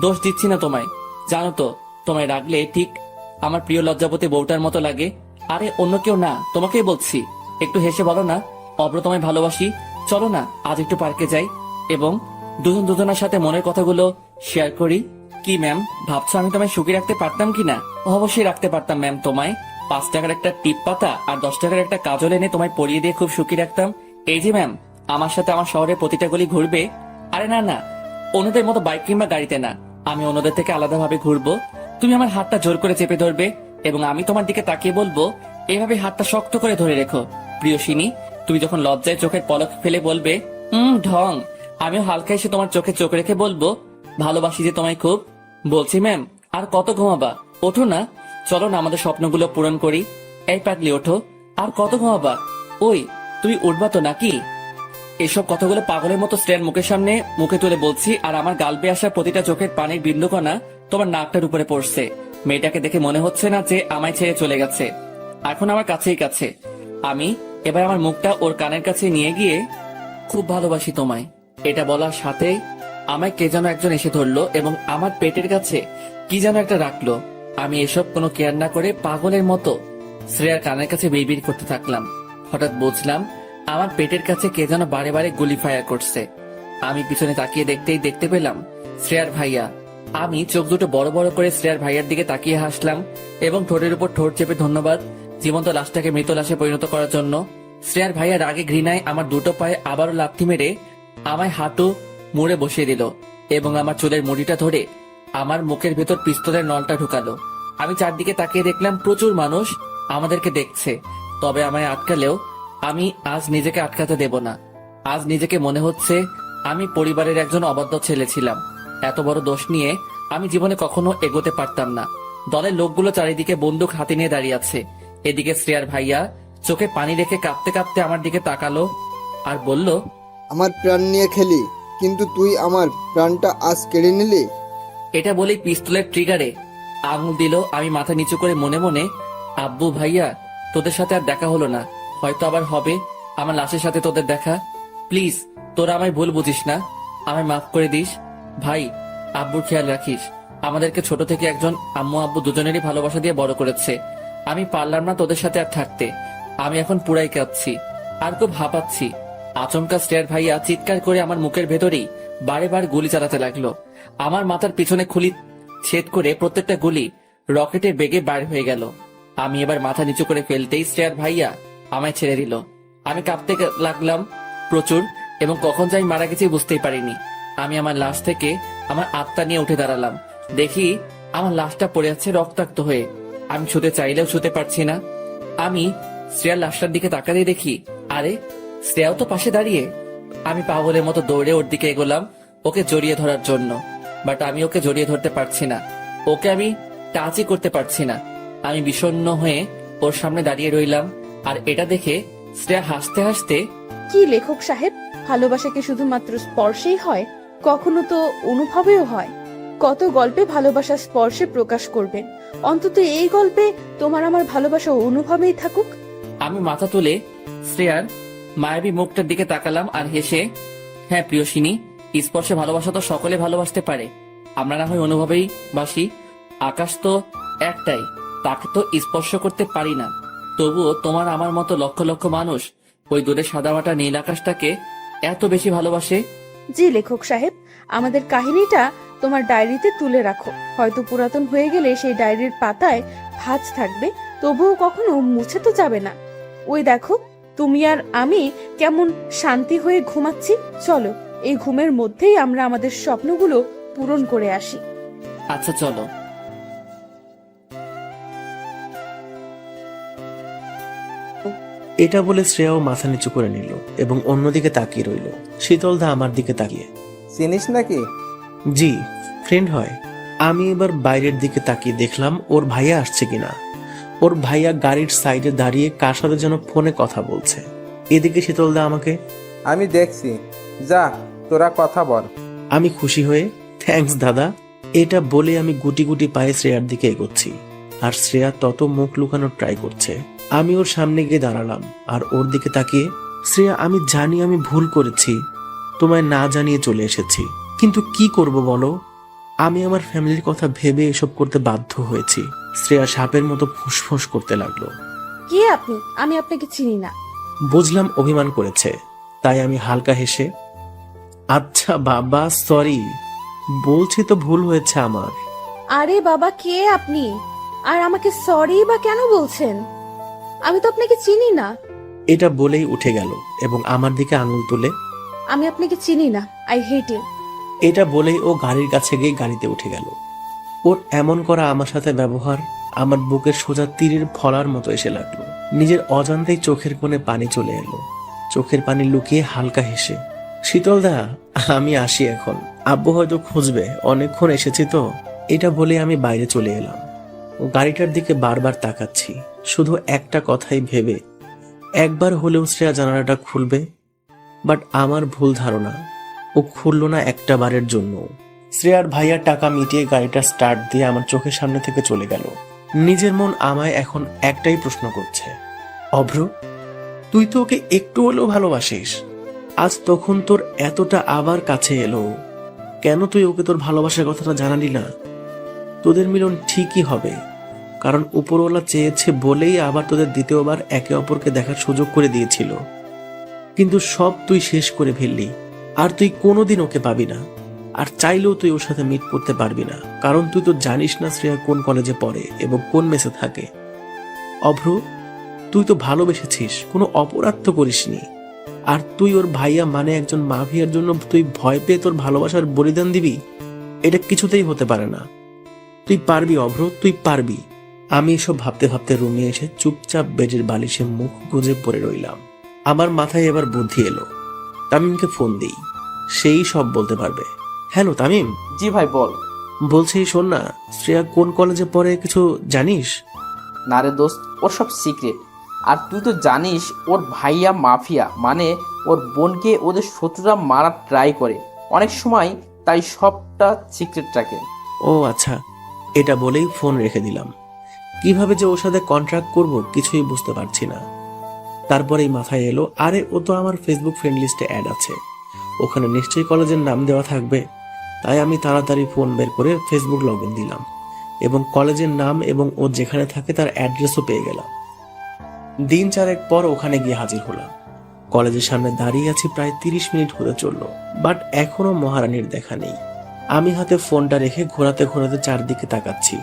B: দোষ দিচ্ছি না তোমায়। জানো তো, তোমায় রাগলে ঠিক আমার প্রিয় লজ্জাপতি বউটার মতো লাগে। আরে অন্য কেউ না, তোমাকেই বলছি। একটু হেসে বলো না, অব্র তোমায় ভালোবাসি, চলো না আজ একটু পার্কে যাই এবং দুজনের সাথে মনের কথাগুলো শেয়ার করি। কি ম্যাম, ভাবছো আমি তোমায় সুখী রাখতে পারতাম কিনা? অবশ্যই রাখতে পারতাম ম্যাম। তোমায় 5 টাকার একটা টিপ পাতা আর 10 টাকার একটা কাজল এনে তোমায় পরিয়ে দিয়ে খুব সুখী রাখতাম। এই যে ম্যাম, আমার সাথে আমার শহরের প্রতিটা গলি ঘুরবে। আরে না না, অন্যদের মতো বাইক কিংবা গাড়িতে না, আমি অন্যদের থেকে আলাদাভাবে ঘুরবো। তুমি আমার হাতটা জোর করে চেপে ধরবে এবং আমি তোমার দিকে তাকিয়ে বলবো, এভাবে হাতটা শক্ত করে ধরে রেখো প্রিয়সিনী। তুমি যখন লজ্জায় চোখের পলক ফেলে বলবে, ঢং, আমিও হালকা এসে তোমার চোখে চোখ রেখে বলবো, ভালোবাসি যে তোমায় খুব। বলছি ম্যাম, আর কত ঘুমাবা? ওঠো না, চলো না আমাদের স্বপ্নগুলো পূরণ করি। এই পাগলি, ওঠো, আর কত ঘুমাবা? ওই তুমি উঠবা তো নাকি? এসব কথাগুলো পাগলের মতো শ্রেয়ার মুখের সামনে মুখে তুলে বলছি, আর আমার গাল বেয়ে আসা প্রতিটা চোখের পানির বিন্দুকণা তোমার নাকটার উপরে পড়ছে। মেয়েটাকে দেখে মনে হচ্ছে না যে আমায় ছেড়ে চলে গেছে, এখন আমার কাছেই কাছে। আমি এবার আমার মুখটা ওর কানের কাছে নিয়ে গিয়ে, খুব ভালোবাসি তোমায়, এটা বলার সাথে আমায় কে যেন একজন এসে ধরলো এবং আমার পেটের কাছে কি যেন একটা রাখলো। আমি এসব কোনো কেয়ার না করে পাগলের মতো শ্রেয়ার কানের কাছে বিড়বিড় করতে থাকলাম। হঠাৎ বুঝলাম আমার পেটের কাছে কে যেন বারে বারে গুলি ফায়ার করছে। আমি পিছনে তাকিয়ে দেখতেই দেখতে পেলাম শ্রেয়ার ভাইয়া। আমি চোখ দুটো বড় বড় করে শ্রেয়ার ভাইয়ার দিকে তাকিয়ে হাসলাম এবং ঠোঁটের উপর ঠোঁট চেপে ধন্যবাদ জীবন্ত লাশটাকে মৃত লাশে পরিণত করার জন্য। শ্রেয়ার ভাইয়া রাগে ঘৃণায় আমার দুটো পায়ে আবারও লাথি মেরে আমায় হাঁটু মুড়ে বসিয়ে দিল এবং আমার চুলের মুড়িটা ধরে আমার মুখের ভেতর পিস্তলের নলটা ঢুকালো। আমি চারদিকে তাকিয়ে দেখলাম প্রচুর মানুষ আমাদেরকে দেখছে, তবে আমায় আটকালেও আমি আজ নিজেকে আটকাতে দেব না। আজ নিজেকে মনে হচ্ছে আমি পরিবারের একজন অবাধ্য ছেলে ছিলাম। এত বড় দোষ নিয়ে আমি জীবনে কখনো এগোতে পারতাম না। দলের লোকগুলো চারিদিকে বন্দুক হাতে নিয়ে দাঁড়িয়ে আছে। এদিকে শ্রেয়ার ভাইয়া চোখে পানি রেখে কাঁপতে কাঁপতে আমার দিকে তাকালো আর বলল,
E: আমার প্রাণ নিয়ে খেলি, কিন্তু তুই আমার প্রাণটা আজ কেড়ে নিলি।
B: এটা বলেই পিস্তলের ট্রিগারে আঙুল দিল। আমি মাথা নিচু করে মনে মনে, আব্বু ভাইয়া তোদের সাথে আর দেখা হলো না, হয়তো আবার হবে আমার লাশের সাথে তোদের দেখা। প্লিজ তোরা আমায় ভুল বুঝিস না, আমায় মাফ করে দিস। ভাই আব্বুর খেয়াল রাখিস। আমাদেরকে ছোট থেকে একজন আম্মু আব্বু দুজনেরই ভালোবাসা দিয়ে বড় করেছে। আমি পারলাম না তোদের সাথে আর থাকতে। আমি এখন পুরাই কাঁদছি আর খুব হাঁপাচ্ছি। আচমকা শ্রেয়ার ভাইয়া চিৎকার করে আমার মুখের ভেতরেই বারে বার গুলি চালাতে লাগলো। আমার মাথার পিছনে খুলি ছেদ করে প্রত্যেকটা গুলি রকেটের বেগে বার হয়ে গেল। আমি এবার মাথা নিচু করে ফেলতেই শ্রেয়ার ভাইয়া আমায় ছেড়ে দিল। আমি কাঁপতে লাগলাম প্রচুর, এবং কখন যাই মারা গেছি বুঝতেই পারিনি। আমি আমার লাশ থেকে আমার আত্মা নিয়ে উঠে দাঁড়ালাম। দেখি আমার লাশটা পড়ে আছে রক্তাক্ত হয়ে। আমি ছুতে চাইলেও ছুতে পারছি না। আমি শ্রেয়ার লাশটার দিকে তাকাতে দেখি, আরে শ্রেয়াও তো পাশে দাঁড়িয়ে। আমি পাগলের মতো দৌড়ে ওর দিকে এগোলাম ওকে জড়িয়ে ধরার জন্য, বাট আমি ওকে জড়িয়ে ধরতে পারছি না। ওকে আমি টাচই করতে পারছি না। আমি বিষণ্ণ হয়ে ওর সামনে দাঁড়িয়ে রইলাম। আর এটা দেখে শ্রেয়া হাসতে হাসতে,
F: কি লেখক সাহেব, ভালোবাসা কি শুধুমাত্র স্পর্শেই হয়? কখনো তো অনুভবেও হয়। কত গল্পে ভালোবাসা স্পর্শে প্রকাশ করবেন, অন্তত এই গল্পে তোমার আমার ভালোবাসা অনুভবেই থাকুক।
B: আমি মাথা তুলে শ্রেয়ার মায়াবী মুখটার দিকে তাকালাম আর হেসে, হ্যাঁ প্রিয়সিনী, স্পর্শে ভালোবাসা তো সকলে ভালোবাসতে পারে। আমরা না হয় অনুভবেই বাসি। আকাশ তো একটাই, তাকে তো স্পর্শ করতে পারি না। তবুও তোমার আমার মতো লক্ষ লক্ষ মানুষ ওই দূরে সাদামাটা নীল আকাশটাকে এত বেশি ভালোবাসে।
F: জি লেখক সাহেব, আমাদের কাহিনীটা তোমার ডায়েরিতে তুলে রাখো। হয়তো পুরাতন হয়ে গেলে সেই ডায়েরির পাতায় ভাঁজ থাকবে, তবুও কখনো মুছে তো যাবে না। ওই দেখো, তুমি আর আমি কেমন শান্তি হয়ে ঘুমাচ্ছি। চলো, এই ঘুমের মধ্যেই আমরা আমাদের স্বপ্নগুলো পূরণ করে আসি।
B: আচ্ছা চলো।
G: এটা বলে শ্রেয়াও মাথা নিচু করে নিল এবং অন্যদিকে তাকিয়ে রইল। শীতলদা আমার দিকে তাকিয়ে,
H: চিনিস নাকি?
G: জি, ফ্রেন্ড হয়। আমি এবার বাইরের দিকে তাকিয়ে দেখলাম ওর ভাইয়া আসছে কিনা। ওর ভাইয়া গাড়ির সাইডে দাঁড়িয়ে কার সাথে যেন ফোনে কথা বলছে। এদিকে শীতলদা আমাকে,
H: আমি দেখছি, যা তোরা কথা বল।
G: আমি খুশি হয়ে, থ্যাঙ্কস দাদা, এটা বলে আমি গুটি গুটি পায়ে শ্রেয়ার দিকে এগোচ্ছি। আর শ্রেয়া তত মুখ লুকানোর ট্রাই করছে। আমি ওর সামনে গিয়ে দাঁড়ালাম আর ওর দিকে তাকিয়ে, শ্রেয়া আমি জানি আমি ভুল করেছি, তোমায় না জানিয়ে চলে এসেছি, কিন্তু কি করব বলো, আমি আমার ফ্যামিলির কথা ভেবে এসব করতে বাধ্য হয়েছি। শ্রেয়া সাপের মতো ফুসফুস করতে লাগলো।
F: কে আপনি? আমি আপনাকে চিনি না।
G: বুঝলাম অভিমান করেছে, তাই আমি হালকা হেসে, আচ্ছা বাবা সরি, বলছি তো ভুল হয়েছে আমার।
F: আরে বাবা, কে আপনি? আর আমাকে সরি বা কেন বলছেন? আমি তো আপনাকে চিনি না।
G: এটা বলেই উঠে গেল এবং আমার দিকে আঙুল তুলে,
F: আমি আপনাকে চিনি না, আই হেট ইউ।
G: এটা বলেই ও গাড়ির কাছে গিয়ে গাড়িতে উঠে গেল। ওর এমন করা আমার সাথে ব্যবহার আমার বুকের সোজা তীরের ফলার মতো এসে লাগলো। নিজের অজান্তেই চোখের কোণে পানি চলে এলো। চোখের পানি লুকিয়ে হালকা হেসে, শীতলদা আমি আসি এখন, আব্বু হয়তো খুঁজবে, অনেকক্ষণ এসেছি তো। এটা বলে আমি বাইরে চলে এলাম। গাড়িটার দিকে বারবার তাকাচ্ছি, শুধু একটা কথাই ভেবে, একবার হলেও শ্রেয়া জানালাটা খুলবে। বাট আমার ভুল ধারণা, ও খুলল না একটা বারের জন্য। শ্রেয়ার ভাইয়ার টাকা মিটিয়ে গাড়িটা স্টার্ট দিয়ে আমার চোখের সামনে থেকে চলে গেল। নিজের মন আমায় এখন একটাই প্রশ্ন করছে, অভ্র তুই তো ওকে একটু হলেও ভালোবাসিস, আজ তখন তোর এতটা আবার কাছে এলো, কেন তুই ওকে তোর ভালোবাসার কথাটা জানালি না? তোদের মিলন ঠিকই হবে, কারণ উপরওয়ালা চেয়েছে বলেই আবার তোদের দ্বিতীয়বার একে অপরকে দেখার সুযোগ করে দিয়েছিল। কিন্তু সব তুই শেষ করে ফেললি, আর তুই কোনোদিন ওকে পাবি না, আর চাইলেও তুই ওর সাথে মিট করতে পারবি না, কারণ তুই তো জানিস না শ্রেয়া কোন কলেজে পড়ে এবং কোন মেসে থাকে। অভ্র তুই তো ভালোবেসেছিস, কোনো অপরাধ তো করিসনি, আর তুই ওর ভাইয়া মানে একজন মাফিয়ার জন্য তুই ভয় পেয়ে তোর ভালোবাসার বলিদান দিবি? এটা কিছুতেই হতে পারে না। তুই পারবি অভ্র, তুই পারবি। আমি এসব ভাবতে ভাবতে রুমে এসে চুপচাপ বেডের বালিশে মুখ গুজে পড়ে রইলাম। আমার মাথায় এবার বুদ্ধি এলো, তামিমকে ফোন দিই, সেই সব বলতে পারবে। হ্যালো তামিম।
A: জি ভাই বল।
G: বলছি শোন না, শ্রেয়া কোন কলেজে পড়ে কিছু জানিস?
A: না রে দোস্ত, ওর সব সিক্রেট। আর তুই তো জানিস ওর ভাইয়া মাফিয়া, মানে ওর বোনকে ওদের শত্রুরা মারার ট্রাই করে অনেক সময়, তাই সবটা সিক্রেট রাখে।
G: ও আচ্ছা, এটা বলেই ফোন রেখে দিলাম। কিভাবে যে ওর সাথে কন্ট্রাক্ট করব কিছুই বুঝতে পারছি না। তারপরেই মাথায় এলো, আরে ও তো আমার ফেসবুক ফ্রেন্ড লিস্টে অ্যাড আছে, ওখানে নিশ্চয়ই কলেজের নাম দেওয়া থাকবে। তাই আমি তাড়াতাড়ি ফোন বের করে ফেসবুক লগ ইন দিলাম এবং কলেজের নাম এবং ও যেখানে থাকে তার অ্যাড্রেসও পেয়ে গেলাম। দিন 4 পর ওখানে গিয়ে হাজির হলাম। কলেজের সামনে দাঁড়িয়ে আছি, প্রায় 30 মিনিট হতে চললো, বাট এখনো মহারানীর দেখা নেই। আমি হাতে ফোনটা রেখে ঘোরাতে ঘোরাতে চারদিকে তাকাচ্ছি।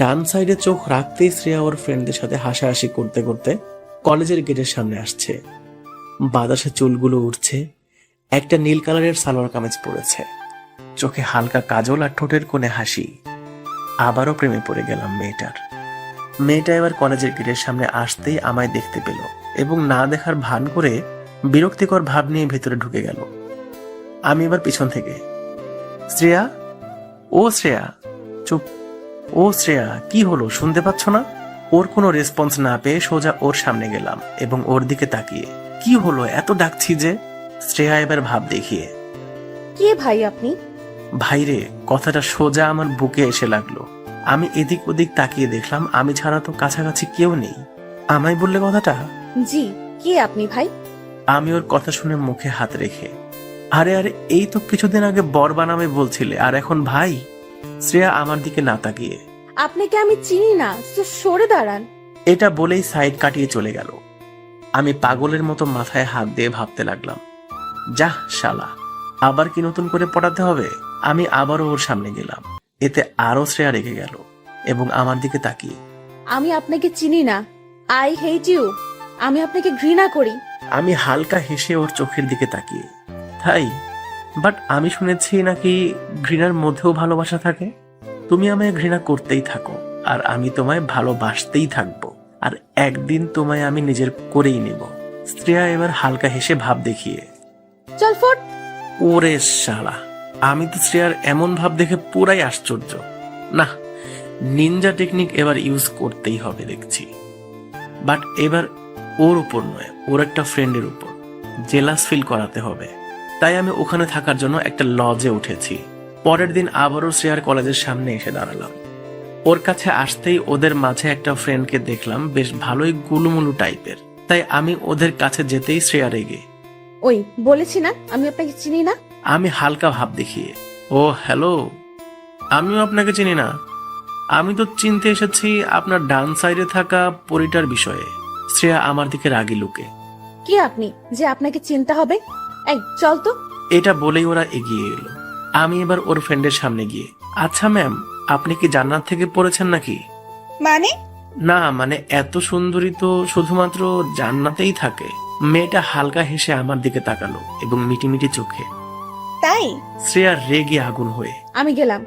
G: ডান সাইডে চোখ রাখতেই শ্রেয়া ওর ফ্রেন্ডদের সাথে হাসাহাসি করতে করতে কলেজের গেটের সামনে আসছে। বাতাসে চুলগুলো উঠছে, একটা নীল কালারের সালোয়ার কামিজ পরেছে, চোখে হালকা কাজল আর ঠোঁটের কোণে হাসি। আবারও প্রেমে পড়ে গেলাম মেয়েটার। মেয়েটা এবার কলেজের গেটের সামনে আসতেই আমায় দেখতে পেল এবং না দেখার ভান করে বিরক্তিকর ভাব নিয়ে ভেতরে ঢুকে গেল। আমি এবার পিছন থেকে, শ্রেয়া, ও শ্রেয়া, চুপ, ও শ্রেয়া, কি হলো শুনতে পাচ্ছ না? ওর কোনো রেসপন্স না পেয়ে সোজা ওর সামনে গেলাম এবং ওর দিকে তাকিয়ে, কি হলো এত ডাকছি যে? শ্রেয়া এবার ভাব দেখিয়ে,
F: কে ভাই আপনি?
G: ভাইরে, কথাটা সোজা আমার বুকে এসে লাগলো। আমি এদিক ওদিক তাকিয়ে দেখলাম আমি ছাড়া তো কাছাকাছি কেউ নেই। আমায় বললে কথাটা?
F: জি, কে আপনি ভাই?
G: আমি ওর কথা শুনে মুখে হাত রেখে, আরে আরে, এই তো কিছুদিন আগে বর বানামে বলছিলে আর এখন ভাই? শ্রেয়া আমার দিকে না তাকিয়ে,
F: আপনাকে আমি চিনি না, তো সরে দাঁড়ান।
G: এটা বলেই সাইড কাটিয়ে চলে গেল। আমি পাগলের মতো মাথায় হাত দিয়ে ভাবতে লাগলাম, যাহ শালা, আবার কি নতুন করে পড়াতে হবে? আমি আবারও ওর সামনে গেলাম, এতে আরো শ্রেয়া রেগে গেল এবং আমার দিকে তাকিয়ে,
F: আমি আপনাকে চিনি না। I hate you. আমি আপনাকে ঘৃণা করি।
G: আমি হালকা হেসে ওর চোখের দিকে তাকিয়ে, তাই? বাট আমি শুনেছি নাকি ঘৃণার মধ্যেও ভালোবাসা থাকে। তুমি আমায় ঘৃণা করতেই থাকো আর আমি তোমায় ভালোবাসতেই থাকবো, আর একদিন তোমায় আমি নিজের করেই নেব। শ্রেয়া এবার হালকা হেসে ভাব দেখিয়ে,
F: চল ফোট।
G: ওরে শালা, আমি তো শ্রেয়ার এমন ভাব দেখে পুরাই আশ্চর্য। না, নিনজা টেকনিক এবার ইউজ করতেই হবে দেখছি। বাট এবার ওর উপর নয়, ওর একটা ফ্রেন্ডের উপর জেলাস ফিল করাতে হবে। তাই আমি ওখানে থাকার জন্য একটা লজে উঠেছি। পরের দিন আবারও শ্রেয়ার কলেজের সামনে এসে দাঁড়ালাম। ওর কাছে আসতেই ওদের মাঝে একটা ফ্রেন্ডকে দেখলাম, বেশ ভালোই গুলুমুলু টাইপের। তাই আমি ওদের কাছে যেতেই শ্রেয়া রেগে,
F: ওই বলেছি না আমি আপনাকে চিনি না।
G: আমি হালকা ভাব দেখিয়ে, ও হ্যালো, আমিও আপনাকে চিনি না। আমি তো চিনতে এসেছি আপনার ডান সাইডে থাকা পরিটার বিষয়ে। শ্রেয়া আমার দিকে রাগি লুকে,
F: কে আপনি যে আপনাকে চিনতে হবে? এই চল তো।
G: এটা বলেই ওরা এগিয়ে এলো। আমি এবার ওর ফ্রেন্ডের সামনে গিয়ে, আচ্ছা ম্যাম, আপনি কি জান্নাত থেকে পড়েছেন নাকি?
I: মানে?
G: না মানে এত সুন্দরী তো শুধুমাত্র জান্নাতেই থাকে। মেয়েটা হালকা হেসে আমার দিকে তাকালো এবং মিটিমিটি চোখে।
I: তাই?
G: শ্রেয়া রেগে আগুন হয়ে,
F: আমি গেলাম।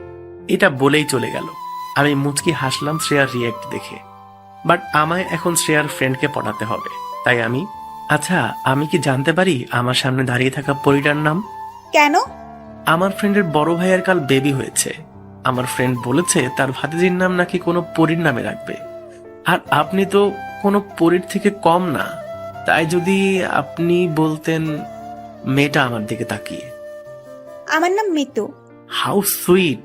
G: এটা বলেই চলে গেল। আমি মুচকি হাসলাম শ্রেয়ার রিয়েক্ট দেখে। বাট আমায় এখন শ্রেয়ার ফ্রেন্ডকে পটাতে হবে। তাই আমি, আচ্ছা আমি কি জানতে পারি আমার সামনে দাঁড়িয়ে থাকা পরিটার নাম?
I: কেন?
G: আমার ফ্রেন্ডের বড় ভাইয়ের কাল বেবি হয়েছে। আমার ফ্রেন্ড বলেছে তার ভাতিজির নাম নাকি কোনো পরীর নামে রাখবে। আর আপনি তো কোনো পরীর থেকে কম না, তাই যদি আপনি বলতেন। মেয়েটা আমার দিকে তাকিয়ে,
I: আমার নাম মিতু।
G: হাউ সুইট,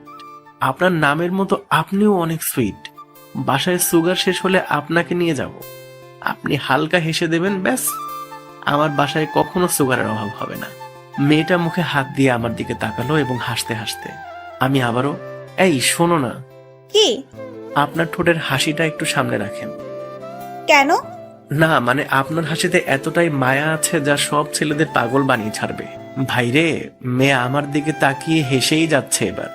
G: আপনার নামের মতো আপনিও অনেক সুইট। বাসায় সুগার শেষ হলে আপনাকে নিয়ে যাব, আপনি হালকা হেসে দেবেন, ব্যাস আমার বাসায় কখনো সুগারের অভাব হবে না। মেয়েটা মুখে হাত দিয়ে আমার দিকে তাকালো এবং হাসতে হাসতে আমি আবারও, এই শোনো না,
I: কি?
G: আপনার ঠোঁটের হাসিটা একটু সামনে রাখেন।
I: কেন?
G: না মানে আপনার হাসিতে এতটাই মায়া আছে যা সব ছেলেদের পাগল বানিয়ে ছাড়বে। ভাইরে, মেয়ে আমার দিকে তাকিয়ে হেসেই যাচ্ছে এবার,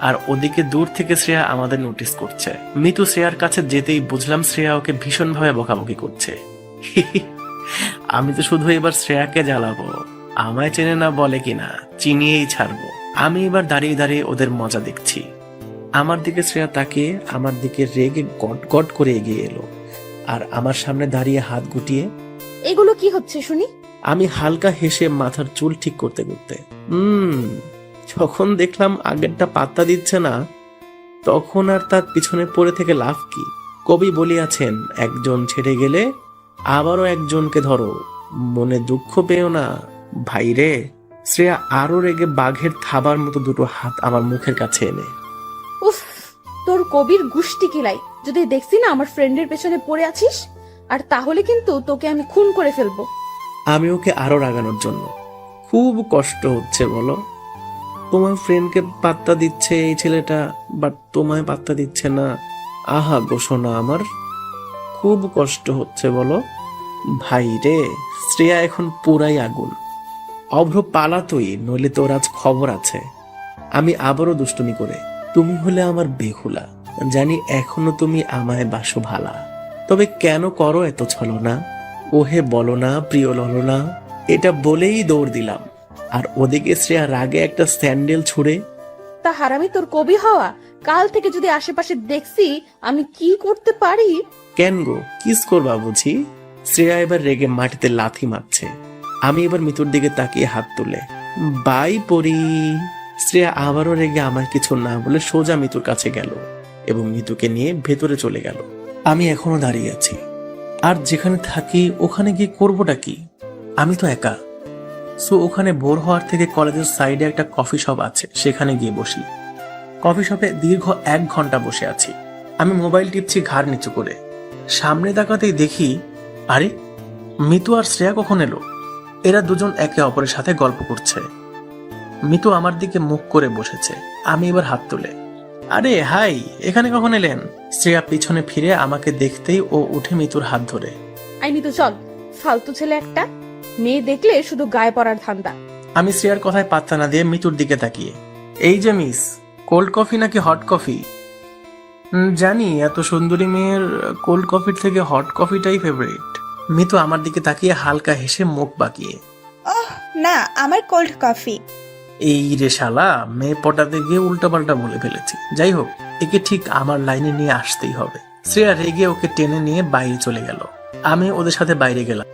G: আর ওদিকে দূর থেকে শ্রেয়া আমাদের নোটিস করছে। মিতু শ্রেয়ার কাছে যেতেই বুঝলাম শ্রেয়া ওকে ভীষণভাবে বকাবকি করছে। আমি তো শুধু এবার শ্রেয়াকে জ্বালাবো, আমায় চেনে না বলে কিনা, চিনিয়েই ছাড়বো। আমি এবার দাঁড়িয়ে দাঁড়িয়ে ওদের মজা দেখছি। আমার দিকে শ্রেয়া তাকিয়ে আমার দিকে রেগে গট গট করে এগিয়ে এলো আর আমার সামনে দাঁড়িয়ে হাত গুটিয়ে,
F: এগুলো কি হচ্ছে শুনি?
G: আমি হালকা হেসে মাথার চুল ঠিক করতে করতে, যখন দেখলাম আগেরটা পাত্তা দিচ্ছে না, তখন আর তার পিছনে পড়ে থেকে লাভ কি? কবি বলিয়াছেন, একজন ছেড়ে গেলে আবারও একজনকে ধরো, মনে দুঃখ পেও না ভাইরে। শ্রেয়া আরো রেগে বাঘের থাবার মতো দুটো হাত আমার মুখের কাছে এনে,
F: উফ, তোর কবির গুষ্টি কিলাই, যদি দেখছি না আমার ফ্রেন্ডের পেছনে পড়ে আছিস, আর তাহলে কিন্তু তোকে আমি খুন করে ফেলবো।
G: আমি ওকে আরো রাগানোর জন্য, খুব কষ্ট হচ্ছে বলো, তোমার ফ্রেন্ডকে পাত্তা দিচ্ছে এই ছেলেটা, বাট তোমায় পাত্তা দিচ্ছে না। আহা গো সোনা আমার, খুব কষ্ট হচ্ছে বলো। ভাই রে, শ্রেয়া এখন পুরাই আগুন। অভ্র পালা তুই, নইলে তোর আজ খবর আছে। আমি আবারও দুষ্টুমি করে, তুমি হলে আমার বেহুলা, জানি এখনো তুমি আমায় বাসো ভালা, তবে কেন করো এত ছলনা? ওহে বলো না প্রিয় ললনা, এটা বলেই দৌড় দিলাম। আর ওদিকে শ্রেয়া রাগে একটা স্যান্ডেল ছুঁড়ে,
F: তা হারামি তোর কবি হওয়া, কাল থেকে যদি আশেপাশে দেখছি আমি কি করতে পারি।
G: কেন গো, কিস করবা বুঝি? শ্রেয়া এবার রেগে মাটিতে লাথি মারছে। আমি এবার মিতুর দিকে তাকিয়ে হাত তুলে, বাই পরি। শ্রেয়া আবারও রেগে আমার কিছু না বলে সোজা মিতুর কাছে গেল এবং মিতুকে নিয়ে ভেতরে চলে গেল। আমি এখনো দাঁড়িয়ে আছি, আর যেখানে থাকি ওখানে গিয়ে করবোটা কি? আমি তো একা। সো ওখানে বোর হওয়ার থেকে কলেজের সাইডে একটা কফি শপ আছে, সেখানে গিয়ে বসি। কফি শপে দীর্ঘ 1 ঘন্টা বসে আছি। আমি মোবাইল টিপছি ঘাড় নিচু করে। সামনে তাকাতেই দেখি, আরে মিতু আর শ্রেয়া কখন এলো? এরা দুজন একে অপরের সাথে গল্প করছে। মিতু আমার দিকে মুখ করে বসেছে। আমি এবার হাত তুলে, আরে হাই, এখানে কখন এলেন? শ্রেয়া পিছনে ফিরে আমাকে দেখতেই ও উঠে মিতুর হাত ধরে,
F: আইনি তো চল, ফালতু ছেলে একটা, মেয়ে দেখলে শুধু গায়ে পড়ার ধান্দা।
G: আমি শ্রেয়ার কথায় পাত্তা না দিয়ে মিতুর দিকে তাকিয়ে, এই যে মিস, কোল্ড কফি নাকি হট কফি? জানি এত সুন্দরী মেয়ের কোল্ড কফির থেকে হট কফিটাই ফেভারিট। মিতু আমার দিকে তাকিয়ে হালকা হেসে মুখ বাঁকিয়ে,
I: ওহ না, আমার কোল্ড কফি।
G: এই রে শালা, মেয়ে পটাতে গিয়ে উল্টাপাল্টা বলে ফেলেছি। যাই হোক, একে ঠিক আমার লাইনে নিয়ে আসতেই হবে। শ্রেয়া রেগে ওকে টেনে নিয়ে বাইরে চলে গেল। আমি ওদের সাথে বাইরে গেলাম।